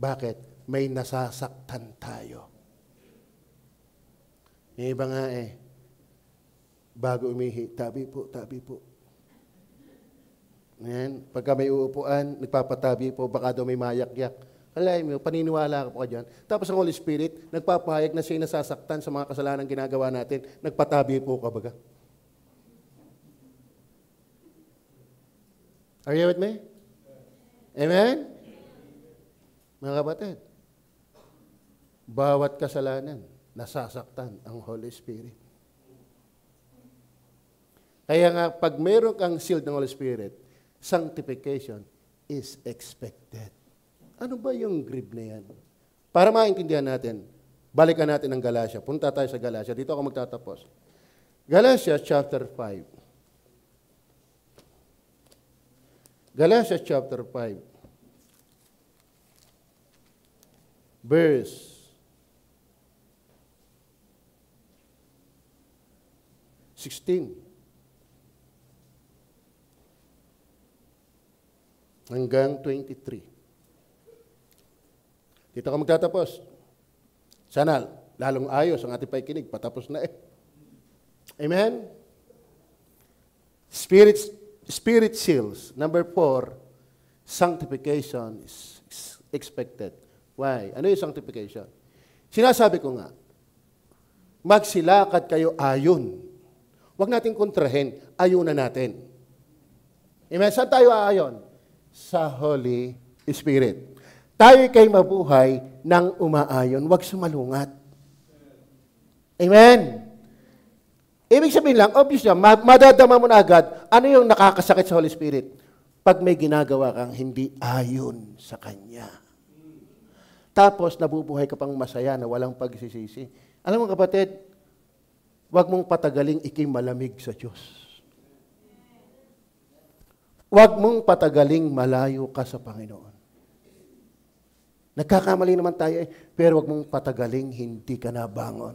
Bakit? May nasasaktan tayo. Yung iba nga bago umihi, tabi po. Ayan, pagka may uupuan, nagpapatabi po, baka daw may mayak-yak. Alay mo, paniniwala ka po dyan. Tapos ang Holy Spirit, nagpapahayag na siya nasasaktan sa mga kasalanan ginagawa natin, nagpatabi po ka baga. Are you with me? Amen? Mga kapatid, Bawat kasalanan, nasasaktan ang Holy Spirit. Kaya nga, pag meron kang sealed ng Holy Spirit, sanctification is expected. Ano ba yung grieve na yan? Para maintindihan natin, balikan natin ang Galatia. Punta tayo sa Galatia. Dito ako magtatapos. Galatia chapter 5. Galatia chapter 5. Verse 16 hanggang 23. Dito ka magtatapos. Sana lalong ayos ang ating pakikinig. Patapos na eh. Amen? Spirit seals. Number 4, sanctification is expected. Why? Ano yung sanctification? Sinasabi ko nga, magsilakad kayo ayon. Huwag natin kontrahin, ayunan natin. Amen? Saan tayo aayon? Sa Holy Spirit. Tayo kay mabuhay ng umaayon, huwag sumalungat. Amen? Ibig sabihin lang, obvious na, madadama mo na agad, ano yung nakakasakit sa Holy Spirit? Pag may ginagawa kang hindi ayon sa Kanya. Tapos, nabubuhay ka pang masaya na walang pagsisisi. Alam mo kapatid, huwag mong patagaling ikimalamig sa Diyos. Huwag mong patagaling malayo ka sa Panginoon. Nagkakamali naman tayo pero huwag mong patagaling hindi ka nabangon.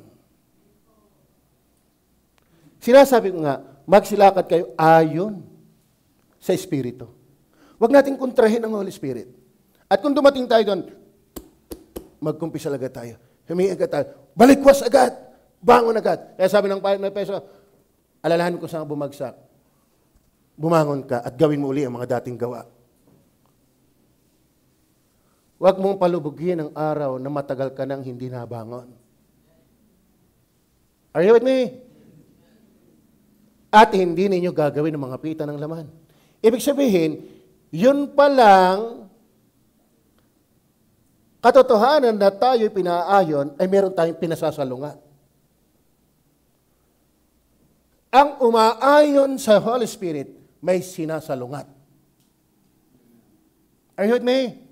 Sinasabi ko nga, magsilakad kayo ayon sa Espiritu. Huwag natin kontrahin ang Holy Spirit. At kung dumating tayo doon, magkumpisa agad tayo. Humingi agad tayo. Balikwas agad. Bangon agad. Kaya sabi ng Peso, alalahanin ko saan bumagsak. Bumangon ka at gawin mo uli ang mga dating gawa. Huwag mong palubugin ang araw na matagal ka nang hindi nabangon. Are you with me? At hindi ninyo gagawin ang mga pita ng laman. Ibig sabihin, yun palang katotohanan na tayo'y pinaayon ay meron tayong pinasasalungat. Ang umaayon sa Holy Spirit may sinasalungat. Are you with me?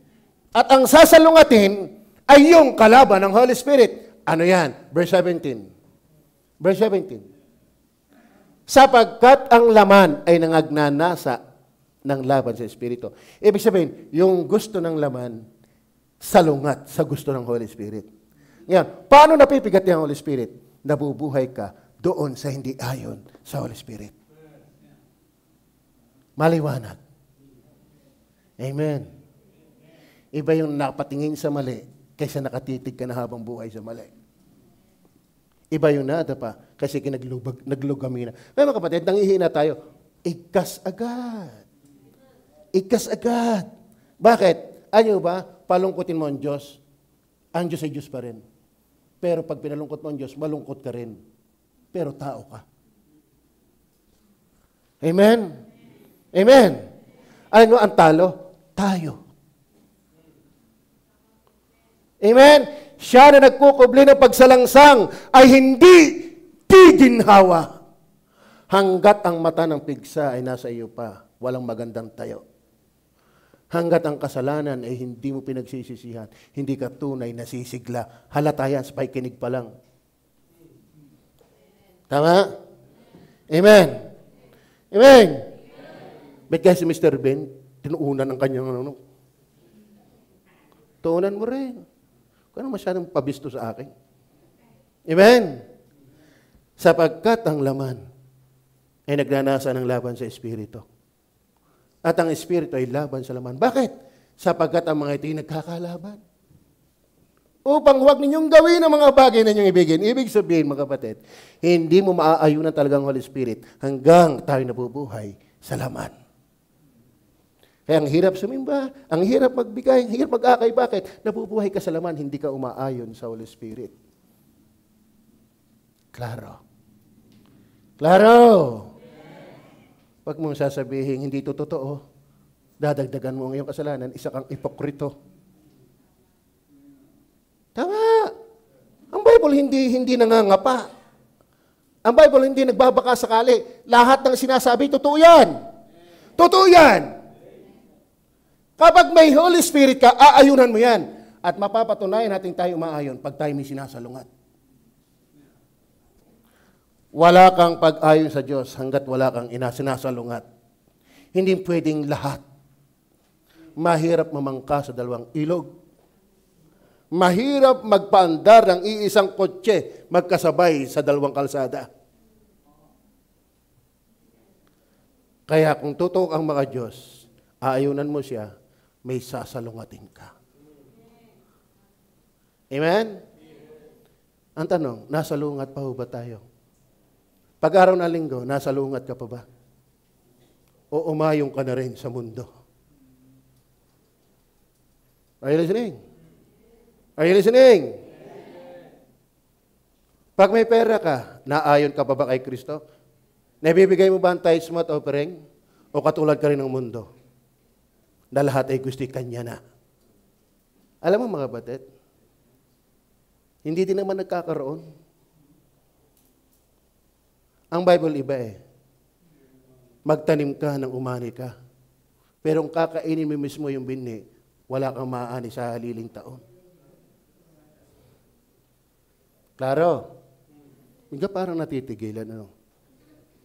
At ang sasalungatin ay yung kalaban ng Holy Spirit. Ano yan? Verse 17. Verse 17. Sapagkat ang laman ay nangagnanasa ng laban sa Espiritu. Ibig sabihin, yung gusto ng laman, salungat sa gusto ng Holy Spirit. Ngayon, paano napipigat yung Holy Spirit? Nabubuhay ka doon sa hindi ayon sa Holy Spirit. Maliwanag. Amen. Iba yung nakapatingin sa mali kaysa nakatitig ka na habang buhay sa mali. Iba yung nada pa kasi naglugami na. May mga kapatid, nangihina tayo, ikas agad. Ikas agad. Bakit? Ano ba? Palungkutin mo ang Diyos. Ang Diyos ay Diyos pa rin. Pero pag pinalungkot mo ang Diyos, malungkot ka rin. Pero tao ka. Amen? Amen? Ano ang talo? Tayo. Amen? Siya na nagkukubli ng pagsalangsang ay hindi giginhawa. Hanggat ang mata ng pigsa ay nasa iyo pa, walang magandang tayo. Hanggat ang kasalanan ay hindi mo pinagsisisihan, hindi ka tunay nasisigla. Halata yan sa pakikinig pa lang. Tama? Amen? Amen? Ba't kaya si Mr. Ben, tinuunan ang kanyang ano? Tuunan mo rin. Kung ano masyadong pabisto sa akin. Amen? Sapagkat ang laman ay nagnanasa ng laban sa Espiritu. At ang Espiritu ay laban sa laman. Bakit? Sapagkat ang mga ito'y nagkakalaban. Upang huwag ninyong gawin ang mga bagay na ninyong ibigin. Ibig sabihin, mga kapatid, hindi mo maaayunan talagang Holy Spirit hanggang tayo nabubuhay sa laman. Kaya ang hirap sumimba, ang hirap magbigay, ang hirap mag-akay. Bakit? Nabubuhay ka sa laman, hindi ka umaayon sa Holy Spirit. Klaro. Klaro! Huwag mong sasabihin, hindi ito totoo. Dadagdagan mo ang iyong kasalanan, isa kang ipokrito. Tama! hindi nangangapa. Ang Bible hindi nagbabaka sakali. Lahat ng sinasabi, totoo yan. Totoo yan. Kapag may Holy Spirit ka, aayunan mo yan. At mapapatunayan natin tayo umaayon pag tayo may sinasalungat. Wala kang pag-ayon sa Diyos hanggat wala kang sinasalungat. Hindi pwedeng lahat. Mahirap mamangka sa dalawang ilog. Mahirap magpaandar ng iisang kotse magkasabay sa dalawang kalsada. Kaya kung totoo ang mga Diyos, aayunan mo siya, may sasalungatin ka. Amen? Ang tanong, nasalungat pa ba tayo? Pag-araw na linggo, nasalungat ka pa ba? O umayong ka na rin sa mundo? Are you listening? Are you listening? Pag may pera ka, naayon ka pa ba kay Kristo? Naibibigay mo ba ang tithes mo at offering? O katulad ka rin ng mundo? Na lahat ay gusto kanya na. Alam mo mga batid, hindi din naman nagkakaroon. Ang Bible iba eh. Magtanim ka ng umani ka. Pero kung kakainin mo mismo yung bini, wala kang maaani sa haliling taon. Klaro? Hindi parang natitigilan. Ano?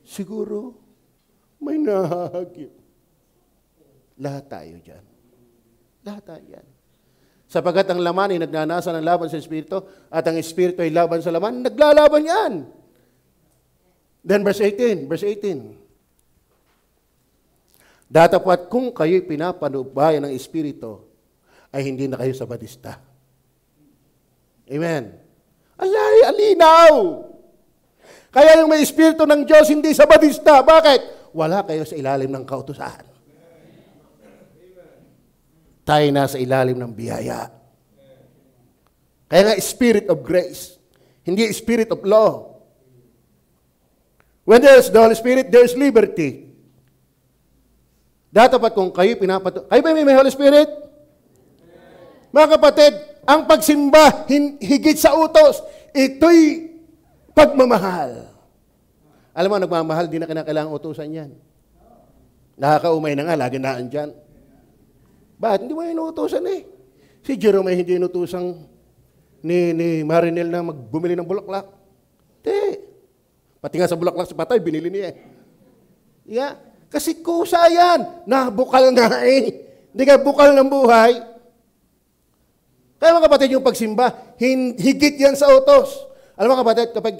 Siguro, may nahagyo. Lahat tayo dyan. Lahat tayo dyan. Sapagat ang laman ay nagnanasa ng laban sa Espiritu at ang Espiritu ay laban sa laman, naglalaban yan. Then verse 18. Datapwat kung kayo'y pinapanubayan ng Espiritu, ay hindi na kayo sa badista. Amen. Alinaw! Kaya yung may Espiritu ng Diyos, hindi sa badista. Bakit? Wala kayo sa ilalim ng kautusan. Tayo na sa ilalim ng biyaya. Kaya nga, Spirit of grace. Hindi Spirit of law. When there's the Holy Spirit, there's liberty. Dapat kung kayo kayo ba may Holy Spirit? Mga kapatid, ang pagsimba, higit sa utos, ito'y pagmamahal. Alam mo, nagmamahal, di na kinakailangang utusan yan. Nakakaumay na nga, lagi na andyan. Bakit? Hindi mo inuutosan eh. Si Jerome ay hindi inutusan ni Marinel na magbumili ng bulaklak. Hindi. Pati nga sa bulaklak sa patay, binili niya eh. Yeah. Kasi kusa yan. Nabukal na eh. Hindi ka bukal ng buhay. Kaya mga kapatid, yung pagsimba, higit yan sa utos. Alam mga kapatid, kapag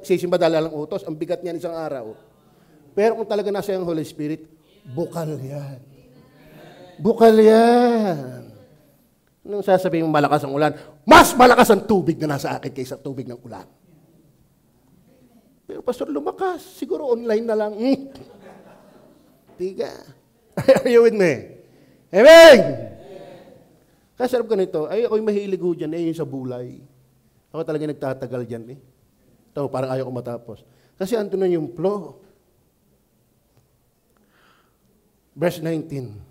sisimba dala ng utos, ang bigat niyan isang araw. Pero kung talaga nasa yung Holy Spirit, bukal yan. Bukal yan. Nung sasabihin mo malakas ang ulan, mas malakas ang tubig na nasa akin kaysa tubig ng ulan. Pero pastor, lumakas. Siguro online na lang. Tiga. Are you with me? Amen! Kasarap ka nito, ay ako'y mahilig ho dyan, yung sa bulay. Ako talaga nagtatagal dyan eh. Ito, parang ayaw ko matapos. Kasi ando na yung flow. Verse 19.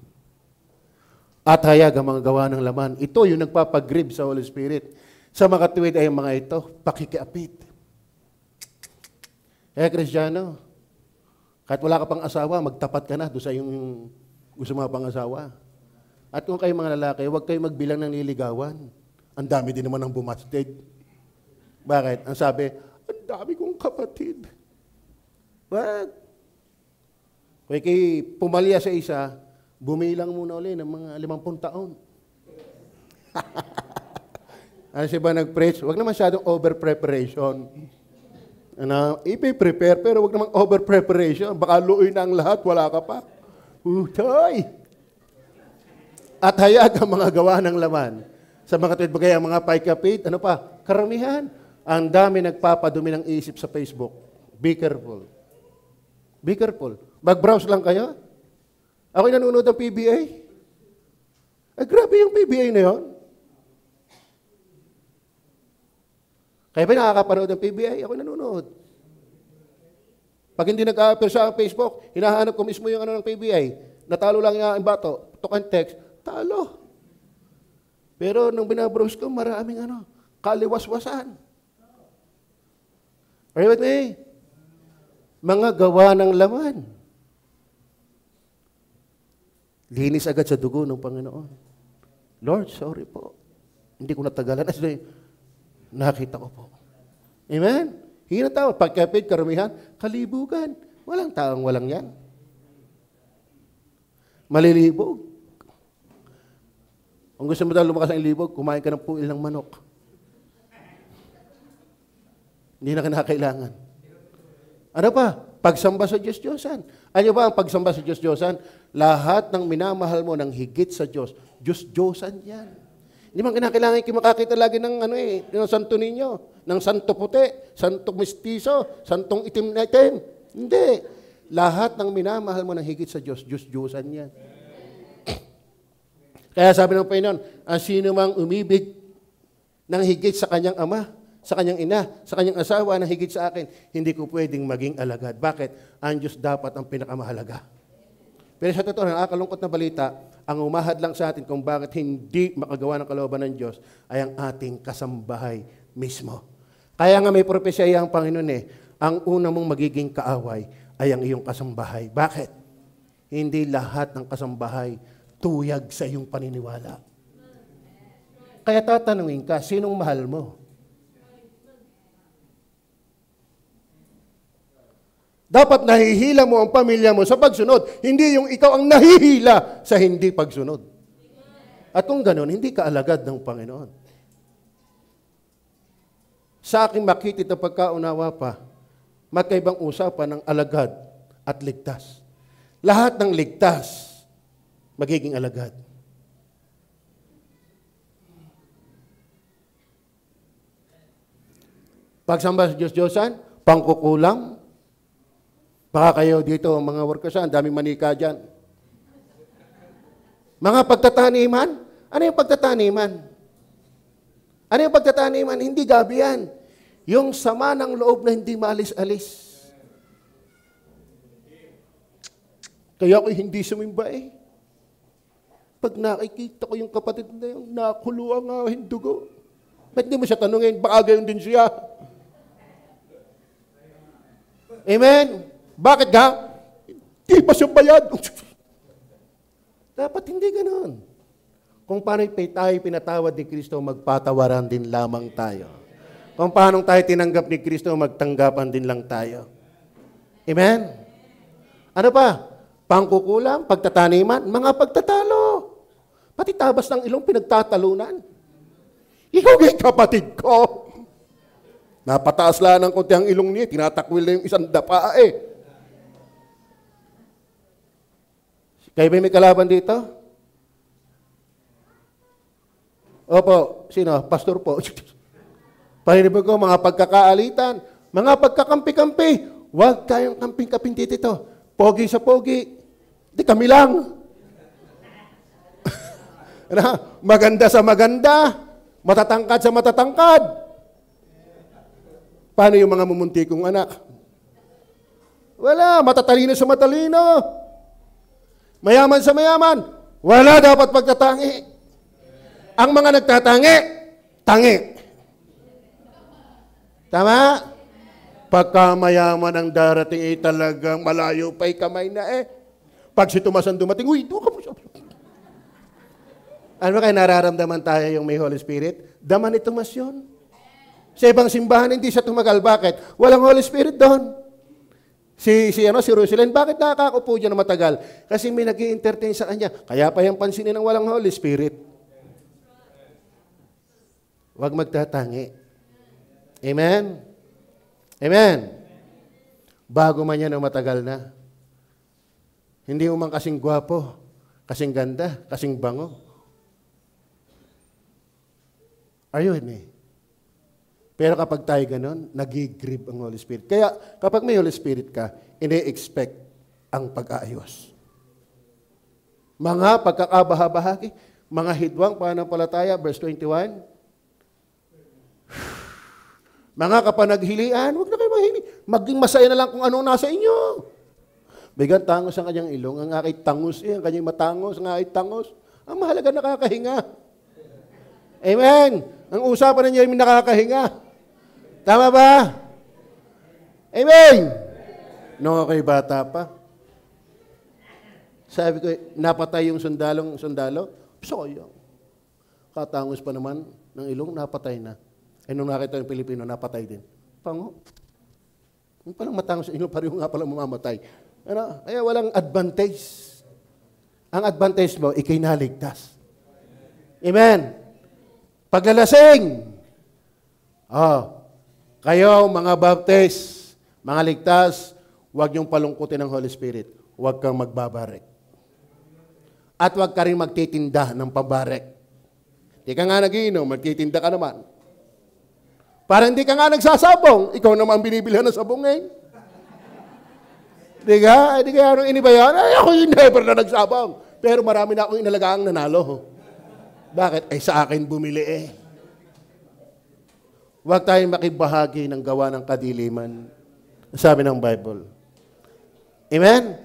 At hayag ang mga gawa ng laman. Ito yung nagpapagrib sa Holy Spirit. Sa mga tuwid ay mga ito, pakikiapit. Kristyano, kahit wala ka pang asawa, magtapat ka na doon sa yung gusto mga pang asawa. At kung kayo mga lalaki, huwag kayo magbilang ng niligawan. Ang dami din naman ng bumasted. Bakit? Ang sabi, ang dami kong kapatid. Wag. Kung kayo pumalya sa isa, bumilang muna ulit ng mga 50 taon. Ano siya ba nag-preach? Huwag na masyadong over-preparation. Ipi-prepare, pero huwag namang over-preparation. Baka luoy na ang lahat, wala ka pa. Utoy! At hayag ang mga gawa ng laman. Sa mga tuwid bagay, ang mga paikapit, ano pa? Karamihan. Ang dami nagpapadumi ng isip sa Facebook. Be careful. Be careful. Mag-browse lang kayo. Ako'y nanonood ng PBA. Grabe yung PBA na yun. Kaya ba nakakapanood ng PBA? Ako'y nanonood. Pag hindi nag-a-appear sa Facebook, hinahanap ko mismo yung ng PBA. Natalo lang yung bato. Talk and text. Talo. Pero nung binabrowse ko, maraming kaliwas-wasan. Are you with me? Mga gawa ng laman. Linis agad sa dugo ng Panginoon. Lord, sorry po. Hindi ko natagalan. Nakita ko po. Amen? Hindi na tao. Pagkapit, karamihan, kalibugan. Walang taong walang yan. Malilibog. Kung gusto mo daw lumakas ang libog, kumain ka ng puil ng manok. Hindi na kinakailangan. Ano pa? Pagsamba sa Diyos-Diyosan. Ano ba ang pagsamba sa Diyos-Diyosan? Lahat ng minamahal mo ng higit sa Diyos, Diyos-Diyosan yan. Hindi man kinakailangan makakita lagi ng ng santo ninyo, ng santo puti, santong mistiso, santong itim na itim. Hindi. Lahat ng minamahal mo ng higit sa Diyos, Diyos-Diyosan yan. Kaya sabi ng Panginoon, ang sino mang umibig ng higit sa kanyang ama, sa kanyang ina, sa kanyang asawa na higit sa akin, hindi ko pwedeng maging alagad. Bakit? Ang Diyos dapat ang pinakamahalaga. Pero sa totoo, nakakalungkot na balita, ang umahad lang sa atin kung bakit hindi makagawa ng kalooban ng Diyos ay ang ating kasambahay mismo. Kaya nga may propesya ang Panginoon ang una mong magiging kaaway ay ang iyong kasambahay. Bakit? Hindi lahat ng kasambahay tuyag sa iyong paniniwala. Kaya tatanungin ka, sinong mahal mo? Dapat nahihila mo ang pamilya mo sa pagsunod, hindi yung ikaw ang nahihila sa hindi pagsunod. At kung ganun, hindi ka alagad ng Panginoon. Sa aking makitid na pagkaunawa pa, magkaibang usapan ng alagad at ligtas. Lahat ng ligtas, magiging alagad. Pagsamba sa Diyos-Diyosan, pangkukulang. Baka kayo dito, mga workers, ang daming manika dyan. Mga pagtataniman. Ano yung pagtataniman? Ano yung pagtataniman? Hindi gabi yan. Yung sama ng loob na hindi maalis-alis. Kaya ako hindi sumimba Pag nakikita ko yung kapatid na yung nakulo ang aking dugo, ba't hindi mo siya tanungin? Baka gayon din siya. Amen? Bakit ka? Di ba siya bayad? Dapat hindi ganoon. Kung paano tayo pinatawad ni Kristo, magpatawaran din lamang tayo. Kung paano tayo tinanggap ni Kristo, magtanggapan din lang tayo. Amen? Ano pa? Pangkukulang, pagtataniman, mga pagtatalo. Pati tabas ng ilong pinagtatalunan. Ikaw kay kapatid ko. Napataas lang ng konti ang ilong niya, tinatakwil na yung isang dapa Kayo ba may kalaban dito? Opo, sino? Pastor po. Pahinibig ko, mga pagkakaalitan, mga pagkakampi-kampi. Huwag tayong kamping-kaping dito. Pogi sa pogi. Di kami lang. Maganda sa maganda. Matatangkad sa matatangkad. Paano yung mga mumuntikong anak? Wala. Matatalino sa matalino. Mayaman sa mayaman. Wala dapat pagtatangi. Ang mga nagtatangi, tangi. Tama? Pagka mayaman ang darating talagang malayo pa'y kamay na Pag si Tomas ang dumating, uy, doon ka mo siya. Ano ba kayo nararamdaman tayo yung may Holy Spirit? Daman ni Tomas yun. Sa ibang simbahan, hindi siya tumagal. Bakit? Walang Holy Spirit doon. Si Rosalyn, bakit nakakakupo dyan na matagal? Kasi may nag-i-entertain sa kanya. Kaya pa yung pansinin ng walang Holy Spirit. Huwag magtatangi. Amen? Amen? Bago man yan o matagal na. Hindi mo man kasing gwapo, kasing ganda, kasing bango. Are you with me? Pero kapag tayo ganun, nag-i-grieve ang Holy Spirit. Kaya kapag may Holy Spirit ka, ini-expect ang pag-aayos. Mga pagkakabahabahagi, mga hidwang pananampalataya, verse 21. Mga kapanaghilian, huwag na kayo mahili. Maging masaya na lang kung ano nasa inyo. Bigan tangos ang kanyang ilong, ang aking tangos ang kanyang matangos, ang aking tangos. Ang mahalaga nakakahinga. Amen. Ang usapan ninyo ay nakakahinga. Tama ba? Amen! Nung ako'y bata pa, sabi ko, napatay yung sundalo. Sayang. Katangos pa naman ng ilong, napatay na. Nung nakita yung Pilipino, napatay din. Pango. Yung palang matangos ng ilong, pareho nga palang mamamatay. Ay, walang advantage. Ang advantage mo, ikay naligtas. Amen. Paglalasing. Kayo, mga baptist, mga ligtas, huwag niyong palungkutin ng Holy Spirit. Huwag kang magbabarek. At huwag ka rin magtitinda ng pabarek. Di ka nga nag-iinom, magtitinda ka naman. Para hindi ka nga nagsasabong, ikaw naman binibilhan ng sabong ngayon. Di ka? Di kaya anong iniba yan? Ay, ako yung never na nagsabong. Pero marami na akong inalagaang nanalo. Bakit? Ay, sa akin bumili eh. Huwag tayong makibahagi ng gawa ng kadiliman. Sabi ng Bible. Amen?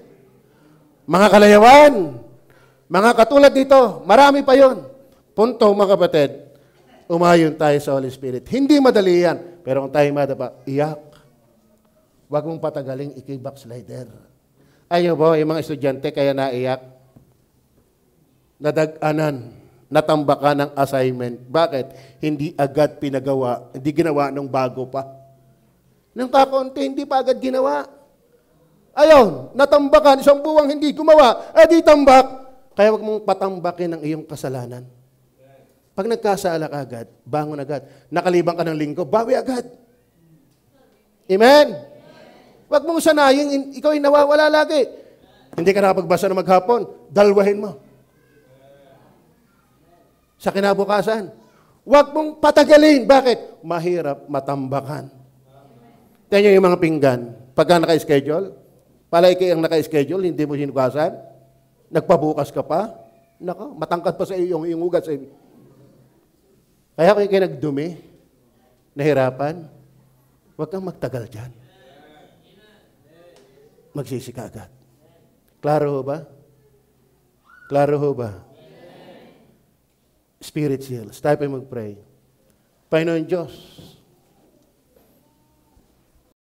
Mga kalayawan, mga katulad dito, marami pa yon. Punto, mga kapatid, umayon tayo sa Holy Spirit. Hindi madali yan. Pero kung tayo madapa, iyak. Huwag mong patagaling, iki-backslider. Ayaw po, yung mga estudyante, kaya naiyak. Nadag-anan, natambakan ng assignment. Bakit? Hindi agad pinagawa, hindi ginawa ng bago pa. Nang kakaunti, hindi pa agad ginawa. Ayaw, natambakan, isang buwang hindi gumawa, di tambak. Kaya huwag mong patambakin ang iyong kasalanan. Pag nagkasala ka agad, bangon agad. Nakaliban ka ng linggo, bawi agad. Amen? Huwag mong sanayin, ikaw ay nawawala lagi. Hindi ka nakapagbasa na maghapon, dalwahin mo. Sa kinabukasan. Huwag mong patagalin. Bakit? Mahirap matambakan. Tingnan yung mga pinggan. Pagka naka-schedule, palay kayo ang naka-schedule, hindi mo sinugasan, nagpabukas ka pa, nako, matangkad pa sa iyong ugat sa iyo. Kaya kung kayo nagdumi, nahirapan, huwag kang magtagal dyan. Magsisi ka agad. Klaro ho ba? Klaro ho ba? Spirit seals. Tayo pa mag-pray. Panginoon Diyos,